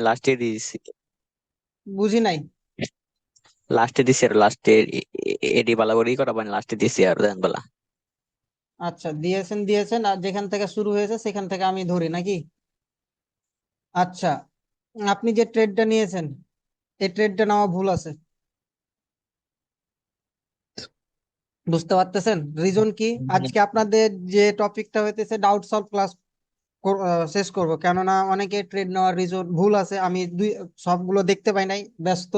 লাস্টে দিছি। বুঝি নাই। লাস্টে দিছি আর লাস্টে এডি বালা করেই করা মানে লাস্টে দিছি আর দেন বলা। আচ্ছা, দিয়েছেন দিয়েছেন, আর যেখান থেকে শুরু হয়েছে সেখান থেকে আমি ধরি নাকি? আচ্ছা, আপনি যে ট্রেডটা নিয়েছেন এই ট্রেডটা নেওয়া ভুল আছে। বুঝতে পারতেছেন রিজন কি? আজকে আপনাদের যে টপিকটা হইতেছে ডাউট সলভ ক্লাস শেষ করব, কেননা অনেকে ট্রেড নেওয়ার রিজন ভুল আছে। আমি সবগুলো দেখতে পাই নাই, ব্যস্ত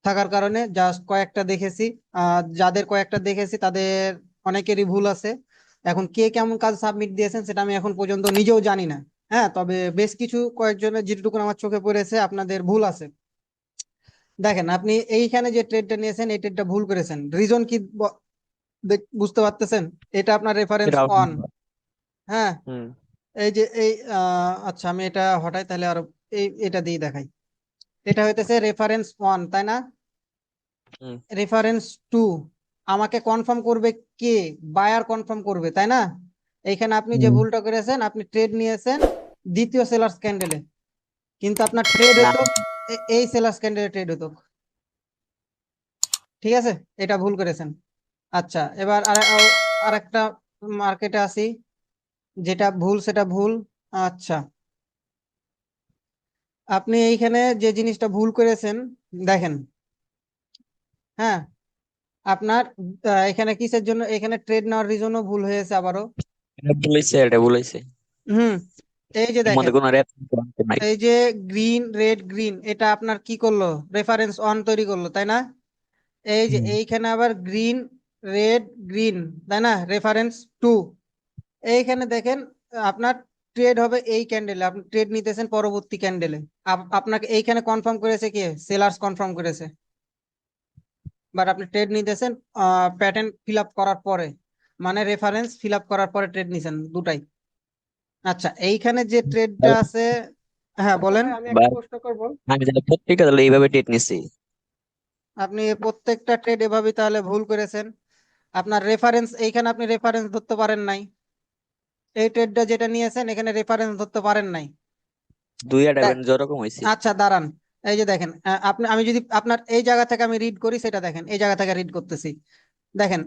থাকার কারণে জাস্ট কয়েকটা দেখেছি। যাদের কয়েকটা দেখেছি তাদের অনেকেরই ভুল আছে। এখন কে কেমন কাজ সাবমিট দিয়েছেন সেটা আমি এখন পর্যন্ত নিজেও জানি না। হ্যাঁ, তবে বেশ কিছু কয়েকজনের যেটুকু আমার চোখে পড়েছে আপনাদের ভুল আছে। দেখেন, আপনি এইখানে যে ট্রেডটা নিয়েছেন এই ট্রেডটা ভুল করেছেন। রিজন কি বুঝতে পারতেছেন? এটা আপনার রেফারেন্স এটা অন। হ্যাঁ, হুম এই যে এই আচ্ছা, আমি এটা হটাই তাহলে আরো এটা দিয়ে দেখাই। এটা হইতেছে রেফারেন্স ওয়ান, তাই না? হুম রেফারেন্স টু আমাকে কনফার্ম করবে কে? বায়ার কনফার্ম করবে, তাই না? এইখানে আপনি যে হুম। ভুলটা করেছেন, আপনি ট্রেড নিয়েছেন দ্বিতীয় সেলার্স ক্যান্ডেলে, কিন্তু আপনার ট্রেড না হতো এই সেলার্স ক্যান্ডেলে ট্রেড হতো। ঠিক আছে, এটা ভুল করেছেন। আচ্ছা, এবার আর একটা মার্কেটে আসি, যেটা ভুল সেটা ভুল। আচ্ছা, আপনি এইখানে যে জিনিসটা ভুল করেছেন, দেখেন। হ্যাঁ, আপনার এখানে কিসের জন্য এখানে ট্রেড নেওয়ার রিজনও ভুল হয়েছে আবারও। এটা বলেছে। হুম, এই যে এর মধ্যে দেখেন, কোনো নাই। এই যে গ্রিন রেড গ্রিন, এটা আপনার কি করলো? রেফারেন্স অন তৈরি করলো, তাই না? এই যে হুম এইখানে আবার গ্রিন রেড গ্রিন, তাই না? Reference to. এইখানে দেখেন, আপনার ট্রেড হবে এই ক্যান্ডেলে, আপনি ট্রেড নিতেছেন পরবর্তী ক্যান্ডেলে। আপনাকে এইখানে কনফার্ম করেছে কে? সেলার্স কনফার্ম করেছে। বাট আপনি ট্রেড নিতেছেন প্যাটার্ন ফিল আপ করার পরে, মানে রেফারেন্স ফিল আপ করার পরে ট্রেড নিছেন দুটাই। আচ্ছা, এইখানে যে ট্রেডটা তাহলে আছে, হ্যাঁ আচ্ছা বলেন। ভাই, আমি একটা প্রশ্ন করবো। আমি তাহলে প্রত্যেকটা তাহলে এইভাবে টেট নিছি। আপনি প্রত্যেকটা ট্রেড এভাবেই তাহলে ভুল করেছেন। আপনার রেফারেন্স এইখানে আপনি রেফারেন্স ধরতে পারেন নাই। এই ট্রেডটা যেটা নিয়েছেন এখানে রেফারেন্স ধরতে পারেন নাই। দুই একটা দেখ, ব্যান্ড যেরকম হয়েছে। আচ্ছা দাঁড়ান। এই যে দেখেন, আপনি আমি যদি আপনার এই জায়গা থেকে আমি রিড করি, সেটা দেখেন, এই জায়গা থেকে রিড করতেছি। দেখেন,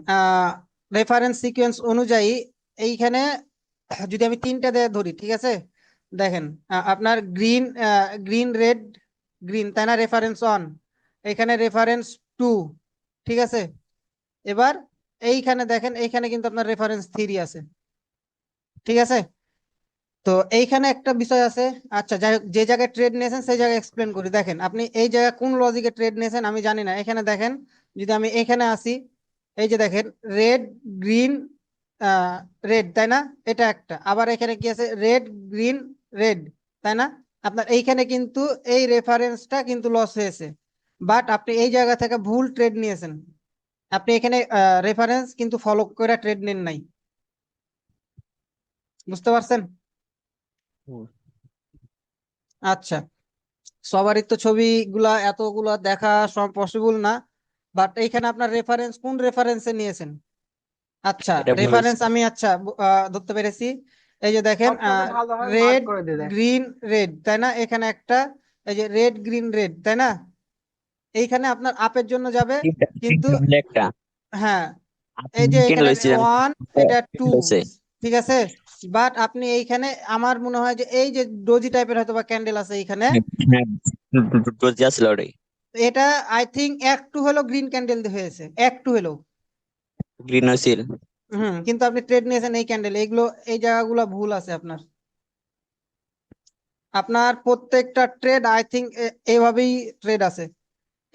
রেফারেন্স সিকোয়েন্স অনুযায়ী এইখানে যদি আমি তিনটা দিয়ে ধরি, ঠিক আছে? দেখেন, আপনার গ্রিন গ্রিন রেড গ্রিন, তাই না? Reference on. এখানে রেফারেন্স টু। ঠিক আছে, এবার এইখানে দেখেন, এইখানে কিন্তু আপনার রেফারেন্স থ্রি আছে। ঠিক আছে, তো এইখানে একটা বিষয় আছে। আচ্ছা, যাই হোক, যে জায়গায় ট্রেড নিয়েছেন সেই জায়গায় এক্সপ্লেন করি। দেখেন, আপনি এই জায়গায় কোন লজিকে ট্রেড নিয়েছেন আমি জানি না। এখানে দেখেন, যদি আমি এখানে আসি, এই যে দেখেন, রেড গ্রিন রেড, তাই না? এটা একটা। আবার এখানে কি আছে? রেড গ্রিন রেড, তাই না? আপনার এইখানে কিন্তু এই রেফারেন্সটা কিন্তু লস হয়েছে, বাট আপনি এই জায়গা থেকে ভুল ট্রেড নিয়েছেন। আপনি এখানে রেফারেন্স কিন্তু ফলো করে ট্রেড নেন নাই। বুঝতে পারছেন? হুম। আচ্ছা, সবারই তো ছবিগুলা এতগুলা দেখা সব পসিবল না, বাট এইখানে আপনার রেফারেন্স কোন রেফারেন্সে নিয়েছেন? আচ্ছা, এটা ভুল হয়েছে। রেফারেন্স আমি আচ্ছা ধরতে পেরেছি। এই যে দেখেন, অপশনটা ভালোভাবে মার্ক রেড করে দিলে। গ্রিন রেড, তাই না? এখানে একটা, এই যে রেড গ্রিন রেড, তাই না? এইখানে আপনার আপের জন্য যাবে, তিনটা কিন্তু তিনটা মিলে একটা। হ্যাঁ, আপনি এই যে কেন এখানে লইছি জানেন? ওয়ান, এটা টু। লইছে। ঠিক আছে, বাট আপনি এইখানে আমার মনে হয় যে এই যে ডোজি টাইপের হয়তো বা ক্যান্ডেল আছে এইখানে, হ্যাঁ, ডোজি আছিল ওটাই। এটা আই থিঙ্ক একটু হলো গ্রিন ক্যান্ডেল হয়েছে, একটু হলো। গ্রিন হয়েছিল। হুম, কিন্তু আপনি ট্রেড নিয়েছেন এই ক্যান্ডেল, এইগুলো এই জায়গাগুলো ভুল আছে আপনার। আপনার প্রত্যেকটা ট্রেড আই থিঙ্ক এইভাবেই ট্রেড আছে।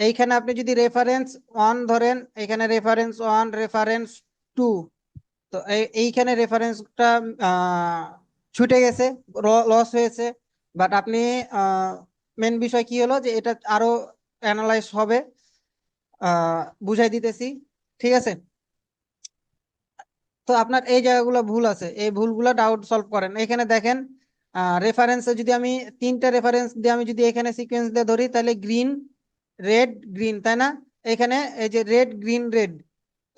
এইখানে আপনি যদি রেফারেন্স ওয়ান ধরেন, এখানে রেফারেন্স ওয়ান, রেফারেন্স টু, তো এইখানে রেফারেন্সটা ছুটে গেছে, লস হয়েছে। বাট আপনি মেন বিষয় কি হলো যে এটা আরো অ্যানালাইজ হবে, বুঝাই দিতেছি। ঠিক আছে, তো আপনার এই জায়গাগুলো ভুল আছে, এই ভুলগুলো ডাউট সলভ করেন। এখানে দেখেন, রেফারেন্সে যদি আমি তিনটা রেফারেন্স দিয়ে আমি যদি এখানে সিকোয়েন্স দিয়ে ধরি, তাহলে গ্রিন রেড গ্রিন, তাই না? এখানে এই যে রেড গ্রিন রেড,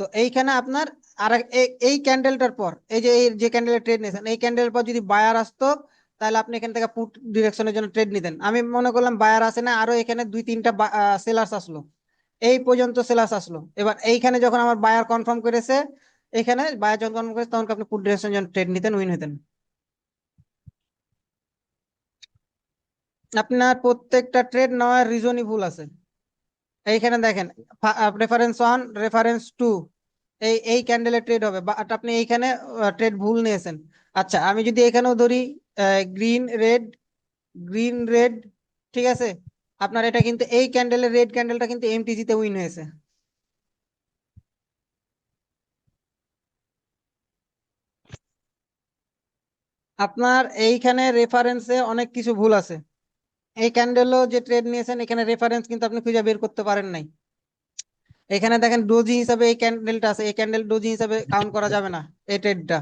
তো এইখানে আপনার আর এই ক্যান্ডেলটার পর, এই যে ক্যান্ডেলের ট্রেড নিয়েছেন, এই ক্যান্ডেলের পর যদি বায়ার আসতো, তাহলে আপনি এখান থেকে পুট ডিরেকশনের জন্য ট্রেড নিতেন। আমি মনে করলাম বায়ার আছে না, আরো এখানে 2-3টা সেলার্স আসলো, এই পর্যন্ত সেলার্স আসলো। এবার এইখানে যখন আমার বায়ার কনফার্ম করেছে, এখানে বায়ার যখন কনফার্ম করেছে তখন আপনি পুট ডিরেকশনের জন্য ট্রেড নিতেন, উইন হতেন। আপনার প্রত্যেকটা ট্রেড নেওয়ার রিজনই ভুল আছে। এইখানে দেখেন রেফারেন্স 1, রেফারেন্স 2, এই ক্যান্ডেলের ট্রেড হবে, বাট আপনি এইখানে ট্রেড ভুল নিয়েছেন। আচ্ছা, আমি যদি এখানেও ধরি গ্রিন রেড, গ্রিন রেড, ঠিক আছে, আপনার এটা কিন্তু এই ক্যান্ডেলের রেড ক্যান্ডেলটা কিন্তু এমটিজি তে উইন হয়েছে। আপনার এইখানে রেফারেন্সে অনেক কিছু ভুল আছে। এই ক্যান্ডেলও যে ট্রেড নিয়েছেন, এখানে রেফারেন্স কিন্তু আপনি খুঁজে বের করতে পারেন নাই। এখানে দেখেন ডোজি হিসাবে এই ক্যান্ডেলটা আছে, এই ক্যান্ডেল ডোজি হিসাবে কাউন্ট করা যাবে না এই ট্রেডটা।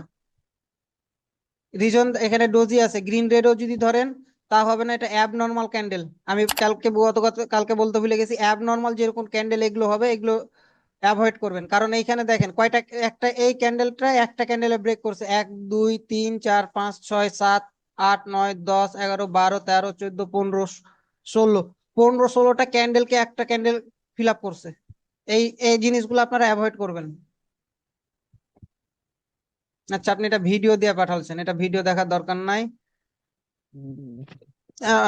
রিজন এখানে ডোজি আছে, গ্রিন রেডও যদি ধরেন তা হবে না, এটা অ্যাব নর্মাল ক্যান্ডেল। আমি কালকে বলতে ভুলে গেছি, অ্যাব নর্মাল যেরকম ক্যান্ডেল এগুলো হবে, এগুলো অ্যাভয়েড করবেন। কারণ এইখানে দেখেন কয়টা, একটা এই ক্যান্ডেলটা একটা ক্যান্ডেলে ব্রেক করছে, 1 2 3 4 5 6 7 8 9 10 11 12 13 14 15 16টা ক্যান্ডেলকে একটা ক্যান্ডেল ফিল আপ করছে। এই এই জিনিসগুলো আপনারা অ্যাভয়েড করবেন। আচ্ছা, আপনি এটা ভিডিও দিয়ে পাঠালছেন, এটা ভিডিও দেখার দরকার নাই।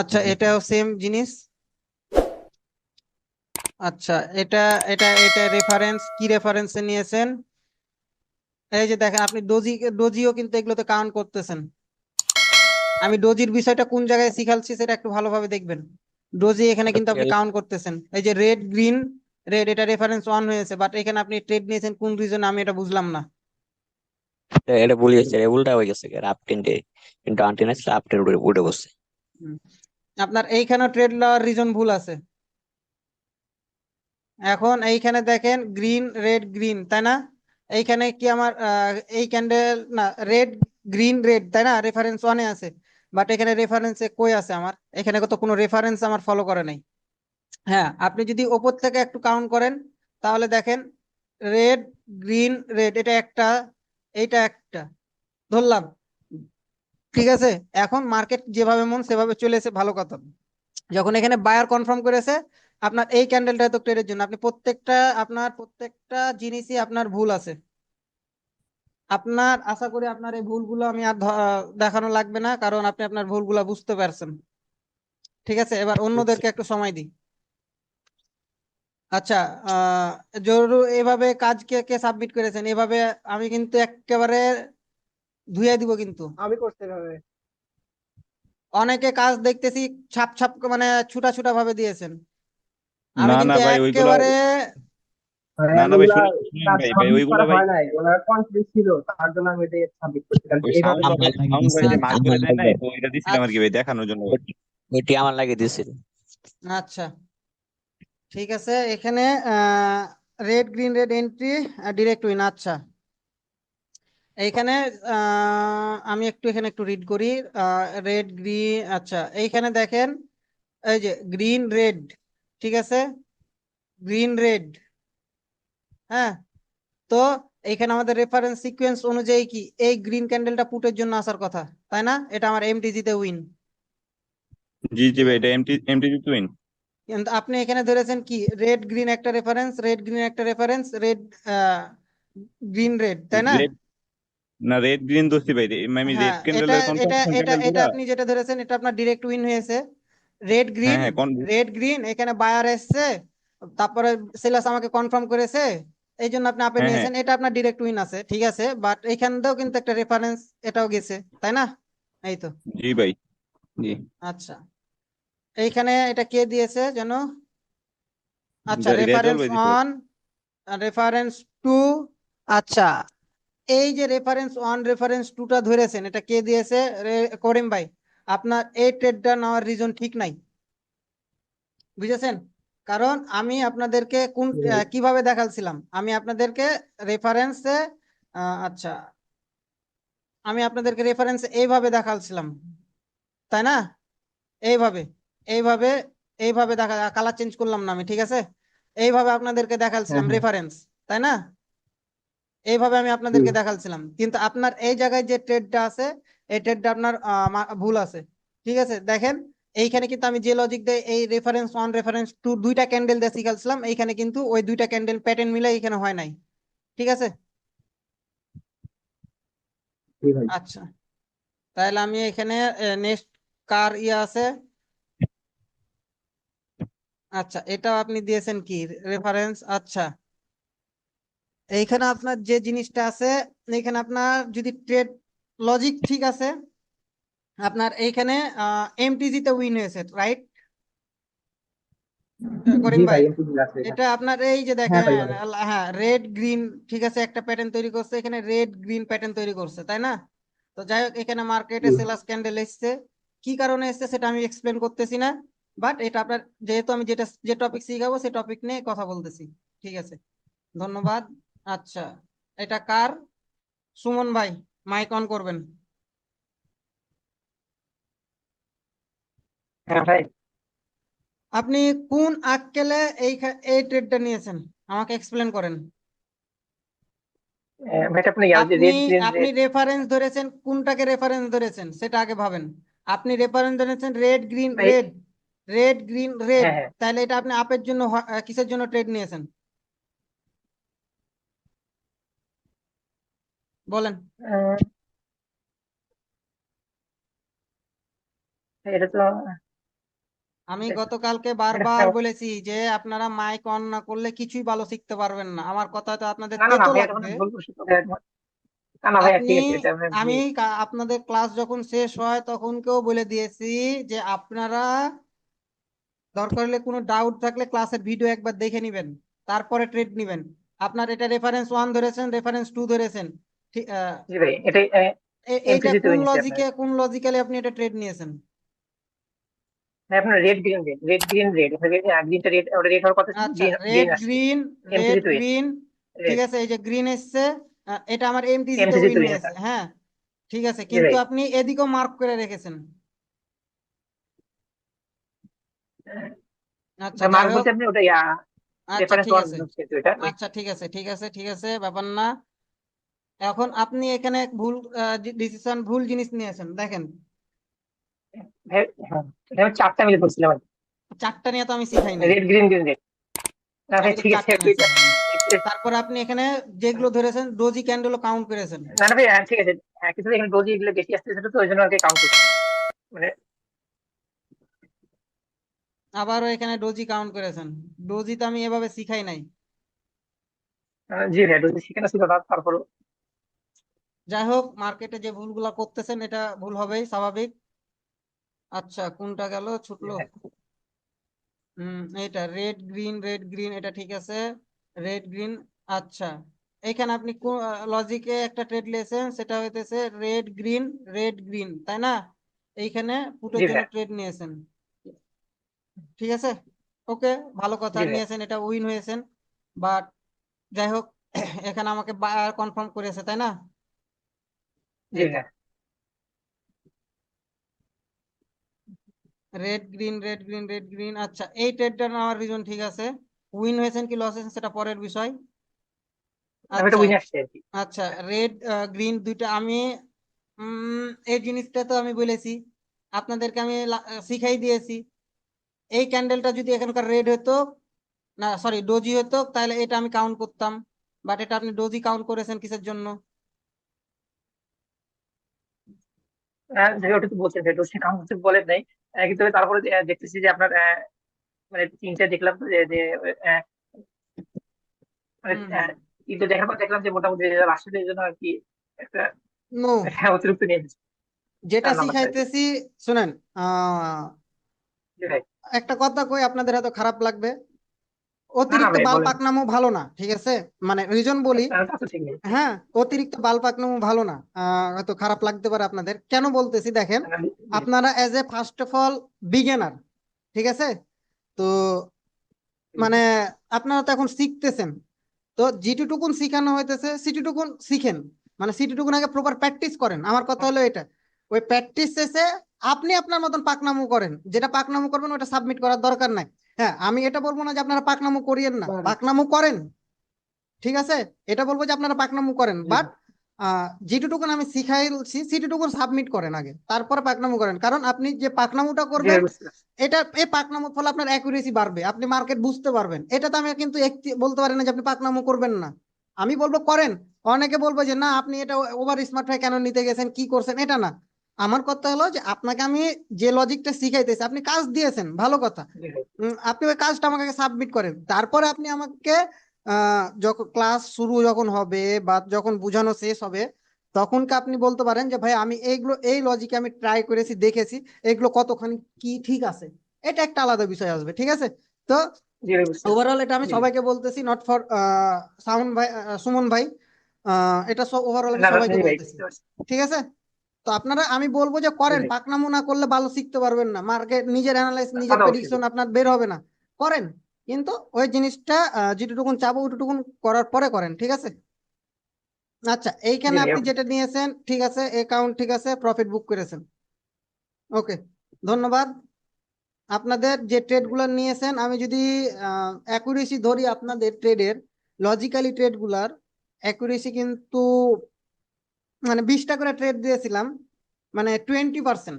আচ্ছা, এটাও সেম জিনিস। আচ্ছা, এটা এটা এটা রেফারেন্স কি রেফারেন্সে নিয়েছেন? এই যে দেখেন, আপনি ডোজিও কিন্তু এগুলোতে কাউন্ট করতেছেন। আমি ডোজির বিষয়টা কোন জায়গায় শিখাচ্ছি সেটা একটু ভালোভাবে দেখবেন। ডোজি এখানে কিন্তু আপনি কাউন্ট করতেছেন, এই যে রেড গ্রিন রেড, এটা রেফারেন্স 1 হয়েছে, বাট এখানে আপনি ট্রেড নিয়েছেন কোন রিজনে, আমি এটা বুঝলাম না। এটা ভুলে গেছে, এটা উল্টা হয়ে গেছে, আপ টেন্ডে ডাউন টেন আসলে আপ টেন উঠে বসছে। হুম। আপনার এইখানে ট্রেড লওয়ার রিজন ভুল আছে। এখন এইখানে দেখেন গ্রিন রেড গ্রিন, তাই না? এইখানে কি আমার এই ক্যান্ডেল না, রেড গ্রিন রেড, তাই না? রেফারেন্স 1-এ আছে, বাট এখানে রেফারেন্সে কই আছে আমার? এখানে তো কোনো রেফারেন্স আমার ফলো করে নাই। হ্যাঁ, আপনি যদি ওপর থেকে একটু কাউন্ট করেন তাহলে দেখেন রেড গ্রিন রেড, এটা একটা, এইটা একটা, ধরলাম, ঠিক আছে। এখন মার্কেট যেভাবে মন সেভাবে চলে এসে ভালো কথা। যখন এখানে বায়ার কনফার্ম করেছে, আপনার এই ক্যান্ডেলটা তো ট্রেডের জন্য, আপনি আপনার প্রত্যেকটা জিনিসই আপনার ভুল আছে। আপনার আশা করি আপনার এই ভুলগুলো আমি আর দেখানো লাগবে না, কারণ আপনি আপনার ভুলগুলো বুঝতে পারছেন। ঠিক আছে, এবার অন্যদেরকে একটু সময় দিই। আচ্ছা, জরুরি এভাবে কাজ কে কে সাবমিট করেছেন এভাবে, আমি কিন্তু একেবারে ধুয়ে দিব কিন্তু। আমি করতে হবে। অনেকে কাজ দেখতেছি ছাপ ছাপ মানে ছুটা ছুটা ভাবে দিয়েছেন, আমি না না কিন্তু ভাই ওইগুলা, একেবারে। না না ভাই ওগুলা শুনেন শুনেন কাজ ভাই ভাই সাবমিট ওইগুলা করা ভাই, হয় নাই, ওনার কনফিডেন্স ছিল, তার জন্য আমি এটা সাবমিট করছি, কারণ ওই এইভাবে সাউন্ড ভাই, সাউন্ড ভাই যে আচ্ছা, মার্ক করে দেয় না, তো ওইটা দিছিলাম আর কি ভাই, দেখানোর জন্য ভাই। ওইটি আমার লাগিয়ে দিয়েছিল। আচ্ছা, ঠিক আছে। এখানে red green red entry, direct win. আচ্ছা, এইখানে আমি এখানে একটু রিড করি। রেড গ্রিন, আচ্ছা এইখানে দেখেন, এই যে গ্রিন রেড, ঠিক আছে, গ্রিন রেড, হ্যাঁ। তো এইখানে আমাদের রেফারেন্স সিকোয়েন্স অনুযায়ী কি এই গ্রিন ক্যান্ডেলটা পুটের জন্য আসার কথা, তাই না? এটা আমার এমটিজি তে উইন। জি জি ভাই, এটা এমটি এমটি টুইন। কিন্তু আপনি এখানে ধরেছেন কি রেড গ্রিন একটা রেফারেন্স, রেড গ্রিন একটা রেফারেন্স, রেড গ্রিন রেড, তাই না? রেড, না রেড গ্রিন দোস্তি ভাই, আমি হ্যাঁ, রেড এটা ক্যান্ডেলের এটা কনফার্মেশন এটা ক্যান্ডেল এটা গুলা। আপনি যেটা ধরেছেন এটা আপনার ডিরেক্ট উইন হয়েছে। রেড হ্যাঁ গ্রিন, হ্যাঁ রেড গ্রিন, এখানে বায়ার এসছে, তারপরে সেলাস আমাকে কনফার্ম করেছে, এই জন্য আপনি আপে হ্যাঁ হ্যাঁ নিয়েছেন, এটা আপনার ডিরেক্ট উইন আছে, ঠিক আছে। বাট এখানেও কিন্তু একটা রেফারেন্স এটাও গেছে, তাই না? এই তো। জি ভাই, জি। আচ্ছা, এইখানে এটা কে দিয়েছে যেন? আচ্ছা, রেজাল্ট রেফারেন্স ভাই দিতে পারি। On, reference to. আচ্ছা, এই যে রেফারেন্স 1 রেফারেন্স 2টা ধরেছেন, এটা কে দিয়েছে? করিম ভাই। আপনার এই ট্রেডটা নেওয়ার রিজন ঠিক নাই, বুঝেছেন? কারণ আমি আপনাদেরকে কিভাবে দেখাচ্ছিলাম, আমি আপনাদেরকে রেফারেন্সে, আচ্ছা, আমি আপনাদেরকে রেফারেন্স এইভাবে দেখাচ্ছিলাম, তাই না? এইভাবে, এইভাবে, এইভাবে দেখা, কালার চেঞ্জ করলাম না আমি, ঠিক আছে। এইভাবে আপনাদেরকে হ্যাঁ দেখাচ্ছিলাম হ্যাঁ রেফারেন্স, তাই না? এইভাবে আমি জি। আপনাদেরকে দেখাচ্ছিলাম, কিন্তু আপনার এই জায়গায় যে ট্রেডটা আছে, এই ট্রেডটা আপনার ভুল আছে। ঠিক আছে, দেখেন এইখানে কিন্তু আমি যে লজিক দিয়ে এই রেফারেন্স 1 রেফারেন্স 2 দুইটা ক্যান্ডেল দিয়ে শিখাচ্ছিলাম, এইখানে কিন্তু ওই দুইটা ক্যান্ডেল প্যাটার্ন মিলে এখানে হয় নাই। ঠিক আছে, জি ভাই। আচ্ছা তাহলে আমি এখানে নেক্সট কার আছে। আচ্ছা এটাও আপনি দিয়েছেন কি রেফারেন্স। আচ্ছা এইখানে আপনার যে জিনিসটা আছে, এইখানে আপনার যদি ট্রেড লজিক ঠিক আছে, আপনার এইখানে এমটিজি তে উইন হয়েছে, রাইট জি করিম ভাই ভাই? এমসিকিউ আছে এখানে। এটা আপনার এই যে হ্যাঁ দেখেন, ভাই বলেন। হ্যাঁ রেড গ্রিন ঠিক আছে, একটা প্যাটার্ন তৈরি করছে, এখানে রেড গ্রিন প্যাটার্ন তৈরি করছে, তাই না? তো যাই হোক এখানে মার্কেটে জি সেলার্স ক্যান্ডেল এসছে, কি কারণে এসছে সেটা আমি এক্সপ্লেন করতেছি না, বাট এটা আপনার যেহেতু আমি যে টপিক শিখাবো সেই টপিক নিয়ে কথা বলতেছি। ঠিক আছে, ধন্যবাদ। আচ্ছা এটা কার? সুমন ভাই, মাইক অন করবেন। হ্যাঁ ভাই। আপনি কোন আক্কেলে এই ট্রেডটা নিয়েছেন আমাকে এক্সপ্লেন করেন। ভাই এটা আপনি ইয়ার যে আপনি রেড গ্রিন আপনি রেড। রেফারেন্স ধরেছেন, কোনটাকে রেফারেন্স ধরেছেন সেটা আগে ভাবেন। আপনি রেফারেন্স ধরেছেন রেড গ্রিন ভাই রেড, রেড গ্রিন রেড, হ্যাঁ হ্যাঁ। তাহলে এটা আপনি আপের জন্য কিসের জন্য ট্রেড নিয়েছেন বলেন। আহ, এটা তো আমি এটা গতকালকে এটা বারবার তো- বলেছি যে আপনারা মাইক অন না করলে কিছুই ভালো শিখতে পারবেন না, আমার কথা তো আপনাদের না না না তেতো ভাই এটা মানে লাগবে। ভুল করছি তো ভাই। না না ভাই আপনি ঠিক আছে এটা আমি আমি আপনাদের ক্লাস যখন শেষ হয় তখন কেউ বলে দিয়েছি যে আপনারা দরকার হলে কোনো ডাউট থাকলে ক্লাসের ভিডিও একবার দেখে নিবেন, তারপরে ট্রেড নিবেন। আপনার এটা রেফারেন্স 1 ধরেছেন, রেফারেন্স 2 ধরেছেন, ঠিক জি ভাই এটাই এইটা এমসিকিউ তে কোন নিচ্ছি আপনার। লজিকে কোন লজিক্যালি আপনি এটা ট্রেড নিয়েছেন? ভাই আপনার red green red red green red গ্রিনটা রেড ওটা রেড হওয়ার কথা ছিল, আচ্ছা গ্রিন গ্রিন রেড আসছে। গ্রিন, রেড এমসিকিউ তে গ্রিন, ঠিক রেড আছে এই যে গ্রিন এসছে, এটা আমার এমটিজি তে এমসিকিউ উইন তে এটা। হয়েছে, হ্যাঁ ঠিক আছে, জি কিন্তু ভাই। আপনি এদিকেও মার্ক করে রেখেছেন। আচ্ছা ভাই যাই মার্ক হোক, বলতে আপনি ওটা আচ্ছা রেফারেন্স ঠিক ওয়ান আছে, কিন্তু এটা ওই। আচ্ছা ঠিক আছে ঠিক আছে ঠিক আছে, ব্যাপার না। এখন আপনি এখানে ভুল ডিসিশন, ভুল জিনিস নিয়েছেন, দেখেন ভাই হ্যাঁ এটা আমি চারটা মিলে করছিলাম আর চারটা নিয়ে তো আমি শিখাই নাই, রেড গ্রিন গ্রিন রেড। না ভাই আমি তো ঠিক আছে চারটা নিয়েছি। এটা তারপর আপনি এখানে যেগুলো ধরেছেন ডোজি ক্যান্ডেল কাউন্ট করেছেন, না না ভাই ঠিক আছে। হ্যাঁ কিন্তু এখানে ডোজি এগুলো বেশি আসছে সেটা তো ওই জন্য আর কি কাউন্ট করছি মানে। আবারও এখানে ডোজি কাউন্ট করেছেন, ডোজি তো আমি এভাবে শিখাই নাই। জি ভাই ডোজি সেখানে ছিল না তারপর। যাই হোক মার্কেটে যে ভুলগুলা করতেছেন এটা ভুল হবেই স্বাভাবিক। আচ্ছা কোনটা গেল ছুটলো, এটা রেড গ্রিন এটা ঠিক আছে, রেড গ্রিন। আচ্ছা এখানে আপনি কোন লজিকে একটা ট্রেড নিয়েছেন, সেটা হইতেছে রেড গ্রিন তাই না? এইখানে পুটের জি জন্য ভাই। ট্রেড নিয়েছেন, ঠিক আছে, ওকে ভালো কথা জি ভাই। নিয়েছেন, এটা উইন হয়েছেন। বাট যাই হোক এখানে আমাকে বায়ার কনফার্ম করেছে তাই না? জি এই তো ভাই। রেড গ্রিন, আচ্ছা এই ট্রেডটা নেওয়ার রিজন ঠিক আছে, উইন হয়েছেন কি লস হয়েছেন সেটা পরের বিষয়। আমি এটা আচ্ছা উইন আসছে আর কি। আচ্ছা রেড গ্রিন দুইটা আমি এই জিনিসটা তো আমি বলেছি, আপনাদেরকে আমি শিখাই দিয়েছি, এই ক্যান্ডেলটা যদি এখানকার রেড হতো, না সরি ডোজি হতো, তাহলে এটা আমি কাউন্ট করতাম, বাট এটা আপনি ডোজি কাউন্ট করেছেন কিসের জন্য? যে ওটা তো বলছেন যে ডোজি কাউন্ট করতে বলেন নাই। কিন্তু তারপরে দেখতেছি যে আপনার মানে তিনটা দেখলাম তো যে যে আহ, মানে হুম, তিনটা দেখার পর দেখলাম যে মোটামুটি আসলে এই জন্য আর কি একটা নো অতিরিক্ত নিয়ে নিচ্ছি যেটা চার নাম্বারটা আর কি। শিখাইতেছি শুনেন, আহ জি ভাই। একটা কথা কই, আপনাদের হয়তো খারাপ লাগবে, না না অতিরিক্ত ভাই বাল বলেন। পাকনামো ভালো না, ঠিক আছে, মানে রিজন বলি। তা তো ঠিক নেই। হ্যাঁ অতিরিক্ত বাল পাকনামো ভালো না, হয়তো খারাপ লাগতে পারে আপনাদের, কেন বলতেছি দেখেন, আপনারা as a first of all beginner, ঠিক আছে, তো মানে আপনারা তো এখন শিখতেছেন, তো যেটুকুন শিখানো হইতেছে সেটুকুন শিখেন, মানে সেটুকুন আগে প্রপার প্র্যাকটিস করেন, আমার কথা হলো এটা, ওই প্র্যাকটিস শেষে আপনি আপনার মতন পাকনামো করেন, যেটা পাকনামো করবেন ওটা সাবমিট করার দরকার নাই। হ্যাঁ আমি এটা বলবো না যে আপনারা পাকনামো করিয়েন না, পাকনামো করেন, ঠিক আছে, এটা বলবো যে আপনারা পাকনামো করেন, বাট যেটুকুন আমি শিখাইছি সেটুকুন সাবমিট করেন আগে, তারপর পাকনামো করেন। কারণ আপনি যে পাকনামোটা জি করবেন ভাই বুঝতে পারছি। এটা এই পাকনামোর ফলে আপনার অ্যাকুরেসি বাড়বে, আপনি মার্কেট বুঝতে পারবেন। এটাতে আমি কিন্তু বলতে পারি না যে আপনি পাকনামো করবেন না, আমি বলবো করেন। অনেকে বলবো যে না আপনি এটা ওভার স্মার্ট হয়ে কেন নিতে গেছেন, কি করছেন, এটা না। আমার কথা হলো যে আপনাকে আমি যে লজিকটা শিখাইতেছি, আপনি কাজ দিয়েছেন, ভালো কথা। জি ভাই আপনি ওই কাজটা আমাকে সাবমিট করেন, তারপরে আপনি আমাকে যখন ক্লাস শুরু যখন হবে বা যখন বোঝানো শেষ হবে, তখনকে আপনি বলতে পারেন যে ভাই আমি এইগুলো এই লজিকে আমি ট্রাই করেছি, দেখেছি এগুলো কতখানি কি ঠিক আছে। এটা একটা আলাদা বিষয় আসবে, ঠিক আছে? তো জি ভাই বুঝতে পারছি। ওভারঅল এটা আমি জি সবাইকে বলতেছি, নট ফর সাউন্ড ভাই, সুমন ভাই, এটা ওভারঅল আমি না না, সবাইকে জি ভাই বলতেছি, বুঝতে পারছি। ঠিক আছে? তো আপনারা, আমি বলবো যে জি করেন, ভাই পাকনামো না করলে ভালো শিখতে পারবেন না, মার্কেট নিজের অ্যানালাইস তা নিজের তো অবশ্যই প্রেডিকশন ভাই। আপনার বের হবে না। করেন, কিন্তু ওই জিনিসটা যেটুকুন চাবো ওইটুকুন করার পরে করেন, ঠিক আছে? আচ্ছা, জি এইখানে ভাই আপনি ওকে। যেটা নিয়েছেন ঠিক আছে, অ্যাকাউন্ট ঠিক আছে, প্রফিট বুক করেছেন, ওকে, ধন্যবাদ। আপনাদের যে ট্রেডগুলো নিয়েছেন, আমি যদি অ্যাকুরেসি ধরি আপনাদের ট্রেডের, লজিক্যালি ট্রেডগুলার অ্যাকুরেসি কিন্তু মানে 20টা করে ট্রেড দিয়েছিলাম, মানে 20%।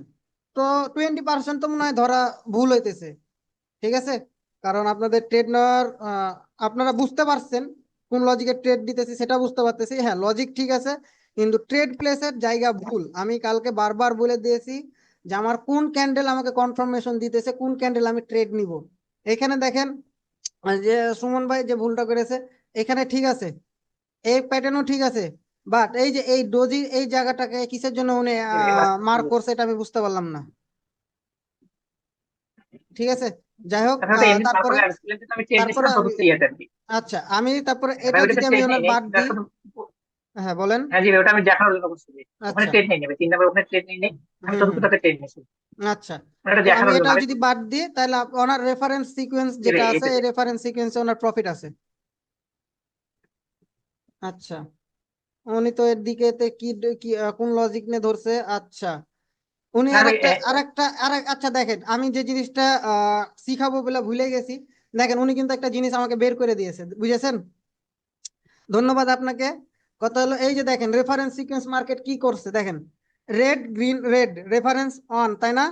তো 20% তো মনে হয় ধরা ভুল হইতেছে, ঠিক আছে? কারণ আপনাদের ট্রেড নেওয়ার আপনারা বুঝতে পারছেন কোন লজিকের ট্রেড দিতেছি, সেটা বুঝতে পারতেছি, হ্যাঁ লজিক ঠিক আছে, কিন্তু ট্রেড প্লেসের জায়গা ভুল। আমি কালকে বারবার বলে দিয়েছি যে আমার কোন ক্যান্ডেল আমাকে কনফার্মেশন দিতেছে, কোন ক্যান্ডেল আমি ট্রেড নিব। এখানে দেখেন যে সুমন ভাই যে ভুলটা করেছে, এখানে ঠিক আছে, এই প্যাটার্নও ঠিক আছে, বাট এই যে এই ডোজি এই জায়গাটাকে কিসের জন্য উনি জি ভাই মার্ক করছে এটা আমি বুঝতে পারলাম না, ঠিক আছে? যাই হোক, আচ্ছা ওটা এমনি তারপরে তারপরে আসলে যেটা আমি ট্রেড তারপরে নিয়েছিলাম আমি, চতুর্থ ইয়াতে আর কি। আচ্ছা আমি তারপরে হ্যাঁ এটা ভাই যদি ওটাতে আমি ট্রেড নেই ওনার নেই বাদ এটা দিই, শুধু। হ্যাঁ বলেন। হ্যাঁ জি ভাই ওটা আমি দেখানোর জন্য করছি ভাই। ওখানে আচ্ছা, ট্রেড নেই নেবে 3 নাম্বার ওখানে ট্রেড নেই নেই। আমি হুম হুম, চতুর্থটাতে ট্রেড নিয়েছি। আচ্ছা। ওটা তো আমি দেখানোর জন্য এটাও আমি যদি বাদ দিই তাহলে ওনার রেফারেন্স সিকোয়েন্স জি যেটা ভাই আছে, এই এইটাতে। রেফারেন্স সিকোয়েন্সে ওনার প্রফিট আছে। আচ্ছা, উনি তো এর দিকে কি কি, কোন লজিক নিয়ে ধরছে, আচ্ছা উনি না ভাই আচ্ছা দেখেন, আমি যে জিনিসটা শিখাবো বলে ভুলে গেছি, দেখেন উনি কিন্তু একটা জিনিস আমাকে বের করে দিয়েছে, বুঝেছেন? ধন্যবাদ আপনাকে। কথা হলো এই যে দেখেন রেফারেন্স সিকোয়েন্স মার্কেট কি করছে, দেখেন red green red reference on, তাই না?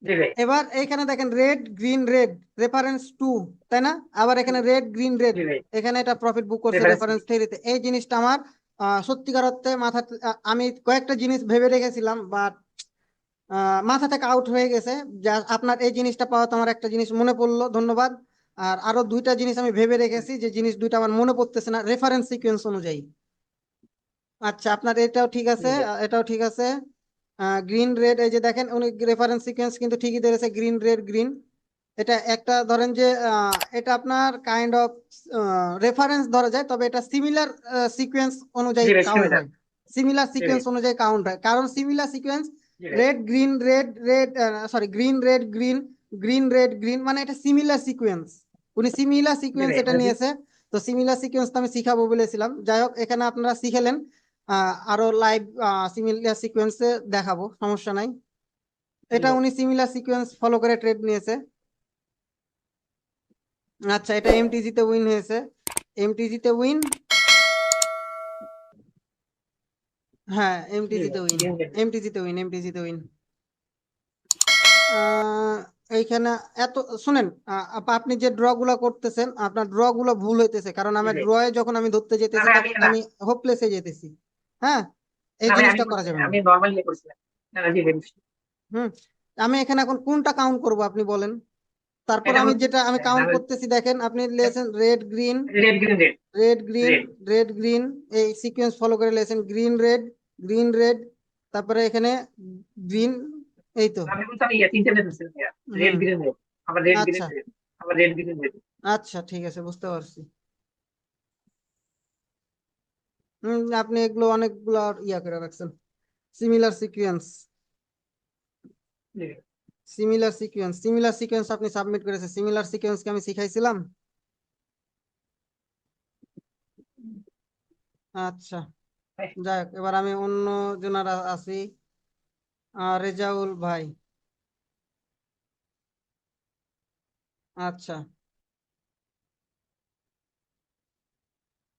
জি ভাই এবার এখানে দেখেন red green red reference to, তাই না? আবার এখানে রেড গ্রিন রেড, জি ভাই এখানে এটা প্রফিট বুক করছে রেফারেন্স রেফারেন্স থ্রিতে। এই জিনিসটা আমার সত্যিকার অর্থে মাথা, আমি কয়েকটা জিনিস ভেবে রেখেছিলাম বাট মাথা থেকে আউট হয়ে গেছে। যা আপনার এই জিনিসটা পাওয়া তো আমার একটা জিনিস মনে পড়লো, ধন্যবাদ। আর আরো দুইটা জিনিস আমি ভেবে রেখেছি, যে জিনিস দুইটা আমার মনে পড়তেছে না রেফারেন্স সিকোয়েন্স অনুযায়ী। আচ্ছা, আপনার এটাও ঠিক আছে, জি ভাই এটাও ঠিক আছে। গ্রিন রেড, এই যে দেখেন উনি রেফারেন্স সিকোয়েন্স কিন্তু ঠিকই ধরেছে, গ্রিন রেড গ্রিন। এটা একটা ধরেন যে এটা আপনার কাইন্ড অফ রেফারেন্স ধরা যায়, তবে এটা সিমিলার সিকোয়েন্স অনুযায়ী জি ভাই কাউন্ট সিমিলার। হয়, সিমিলার জি ভাই সিকোয়েন্স অনুযায়ী কাউন্ট হয়, কারণ সিমিলার সিকোয়েন্স জি ভাই red green red red, sorry green red green, green red green, মানে এটা সিমিলার সিকোয়েন্স, উনি সিমিলার জি সিকোয়েন্স ভাই এটা নিয়েছে। তো সিমিলার সিকোয়েন্স তো আমি শিখাবো বলেছিলাম, যাই হোক এখানে আপনারা শিখেলেন। আরো লাইভ সিমিলার সিকোয়েন্সে দেখাবো, সমস্যা নাই। জি এটা ভাই উনি সিমিলার সিকোয়েন্স ফলো করে ট্রেড নিয়েছে। আচ্ছা, এটা এমটিজি তে উইন হয়েছে, এমটিজি তে উইন, হ্যাঁ জি এমটিজি তে ভাই উইন, গ্রিন রেড। এমটিজি তে উইন, এমটিজি তে উইন। এইখানে এত শুনেন, আপনি যে ড্র গুলা করতেছেন আপনার ড্র গুলো ভুল হইতেছে, কারণ জি আমার ভাই ড্রয়ে যখন আমি ধরতে না যেতেছি ভাই আমি তখন না আমি হোপলেসে যেতেছি। হ্যাঁ, এই না ভাই আমি জিনিসটা করা করছি না যাবে না। আমি নর্মালি করছিলাম। না না জি ভাই বুঝছি। হুম, আমি এখানে এখন কোনটা কাউন্ট করব আপনি বলেন? তারপর এটা আমি হচ্ছে যেটা আমি না কাউন্ট ভাই করতেছি, দেখেন আপনি lesson red green red green red red green red. Red green, এই সিকোয়েন্স ফলো করে lesson green red green red, তারপরে এখানে গ্রিন, এই তো। আমি বলছি আমি তিনটে রেড ধরছিলাম রেড হুম, গ্রিন রেড আবার রেড গ্রিন আচ্ছা রেড আবার রেড গ্রিন রেড। আচ্ছা, ঠিক আছে, বুঝতে পারছি। আপনি এগুলো অনেকগুলো ইয়া করে রাখছেন, সিমিলার সিকোয়েন্স, জি ভাই সিমিলার সিকোয়েন্স, সিমিলার সিকোয়েন্স আপনি সাবমিট করেছেন, সিমিলার সিকোয়েন্সকে আমি শিখাইছিলাম। আচ্ছা, যাই হোক, এবার আমি অন্য জনার আছি, রেজাউল ভাই। আচ্ছা,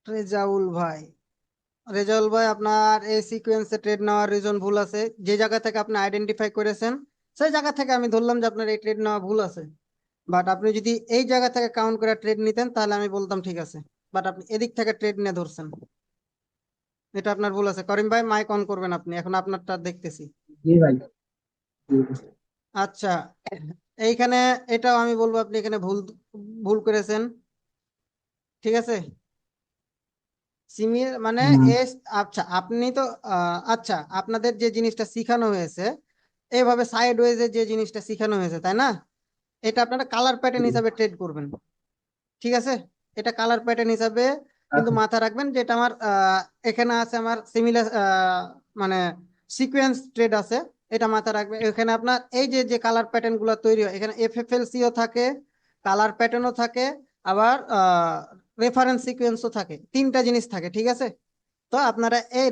রেজাউল ভাই, রেজাউল ভাই, আপনার এই সিকোয়েন্সে ট্রেড নেওয়ার রিজন ভুল আছে। যে জায়গা থেকে আপনি আইডেন্টিফাই করেছেন সেই জায়গা থেকে আমি ধরলাম যে আপনার এই ট্রেড নেওয়া ভুল আছে। বাট আপনি যদি এই জায়গা থেকে কাউন্ট করে ট্রেড নিতেন তাহলে আমি বলতাম ঠিক আছে, বাট আপনি এদিক থেকে ট্রেড নিয়ে ধরছেন, এটা আপনার ভুল আছে। করিম ভাই, মাইক অন করবেন আপনি, এখন আপনারটা দেখতেছি। জি ভাই। জি। আচ্ছা, এইখানে এটাও আমি বলবো আপনি এখানে ভুল ভুল করেছেন, ঠিক আছে। সিমিলার মানে এস, আচ্ছা আপনি তো আচ্ছা, আপনাদের যে জিনিসটা শিখানো হয়েছে এইভাবে সাইড ওয়েজে যে জিনিসটা শিখানো হয়েছে, তাই না, এটা আপনারা কালার প্যাটার্ন হিসাবে ট্রেড করবেন, ঠিক আছে। এটা কালার প্যাটার্ন হিসাবে কিন্তু আচ্ছা। মাথায় রাখবেন, যেটা আমার এখানে আছে আমার সিমিলার মানে সিকোয়েন্স ট্রেড আছে, এটা মাথায় রাখবেন। এখানে আপনার এই যে যে কালার প্যাটার্ন গুলো তৈরি হয়, এখানে এফএফএলসিও থাকে, কালার প্যাটার্নও থাকে, আবার রেফারেন্স সিকোয়েন্সও থাকে, তিনটা জিনিস থাকে, ঠিক আছে। তো আপনারা এই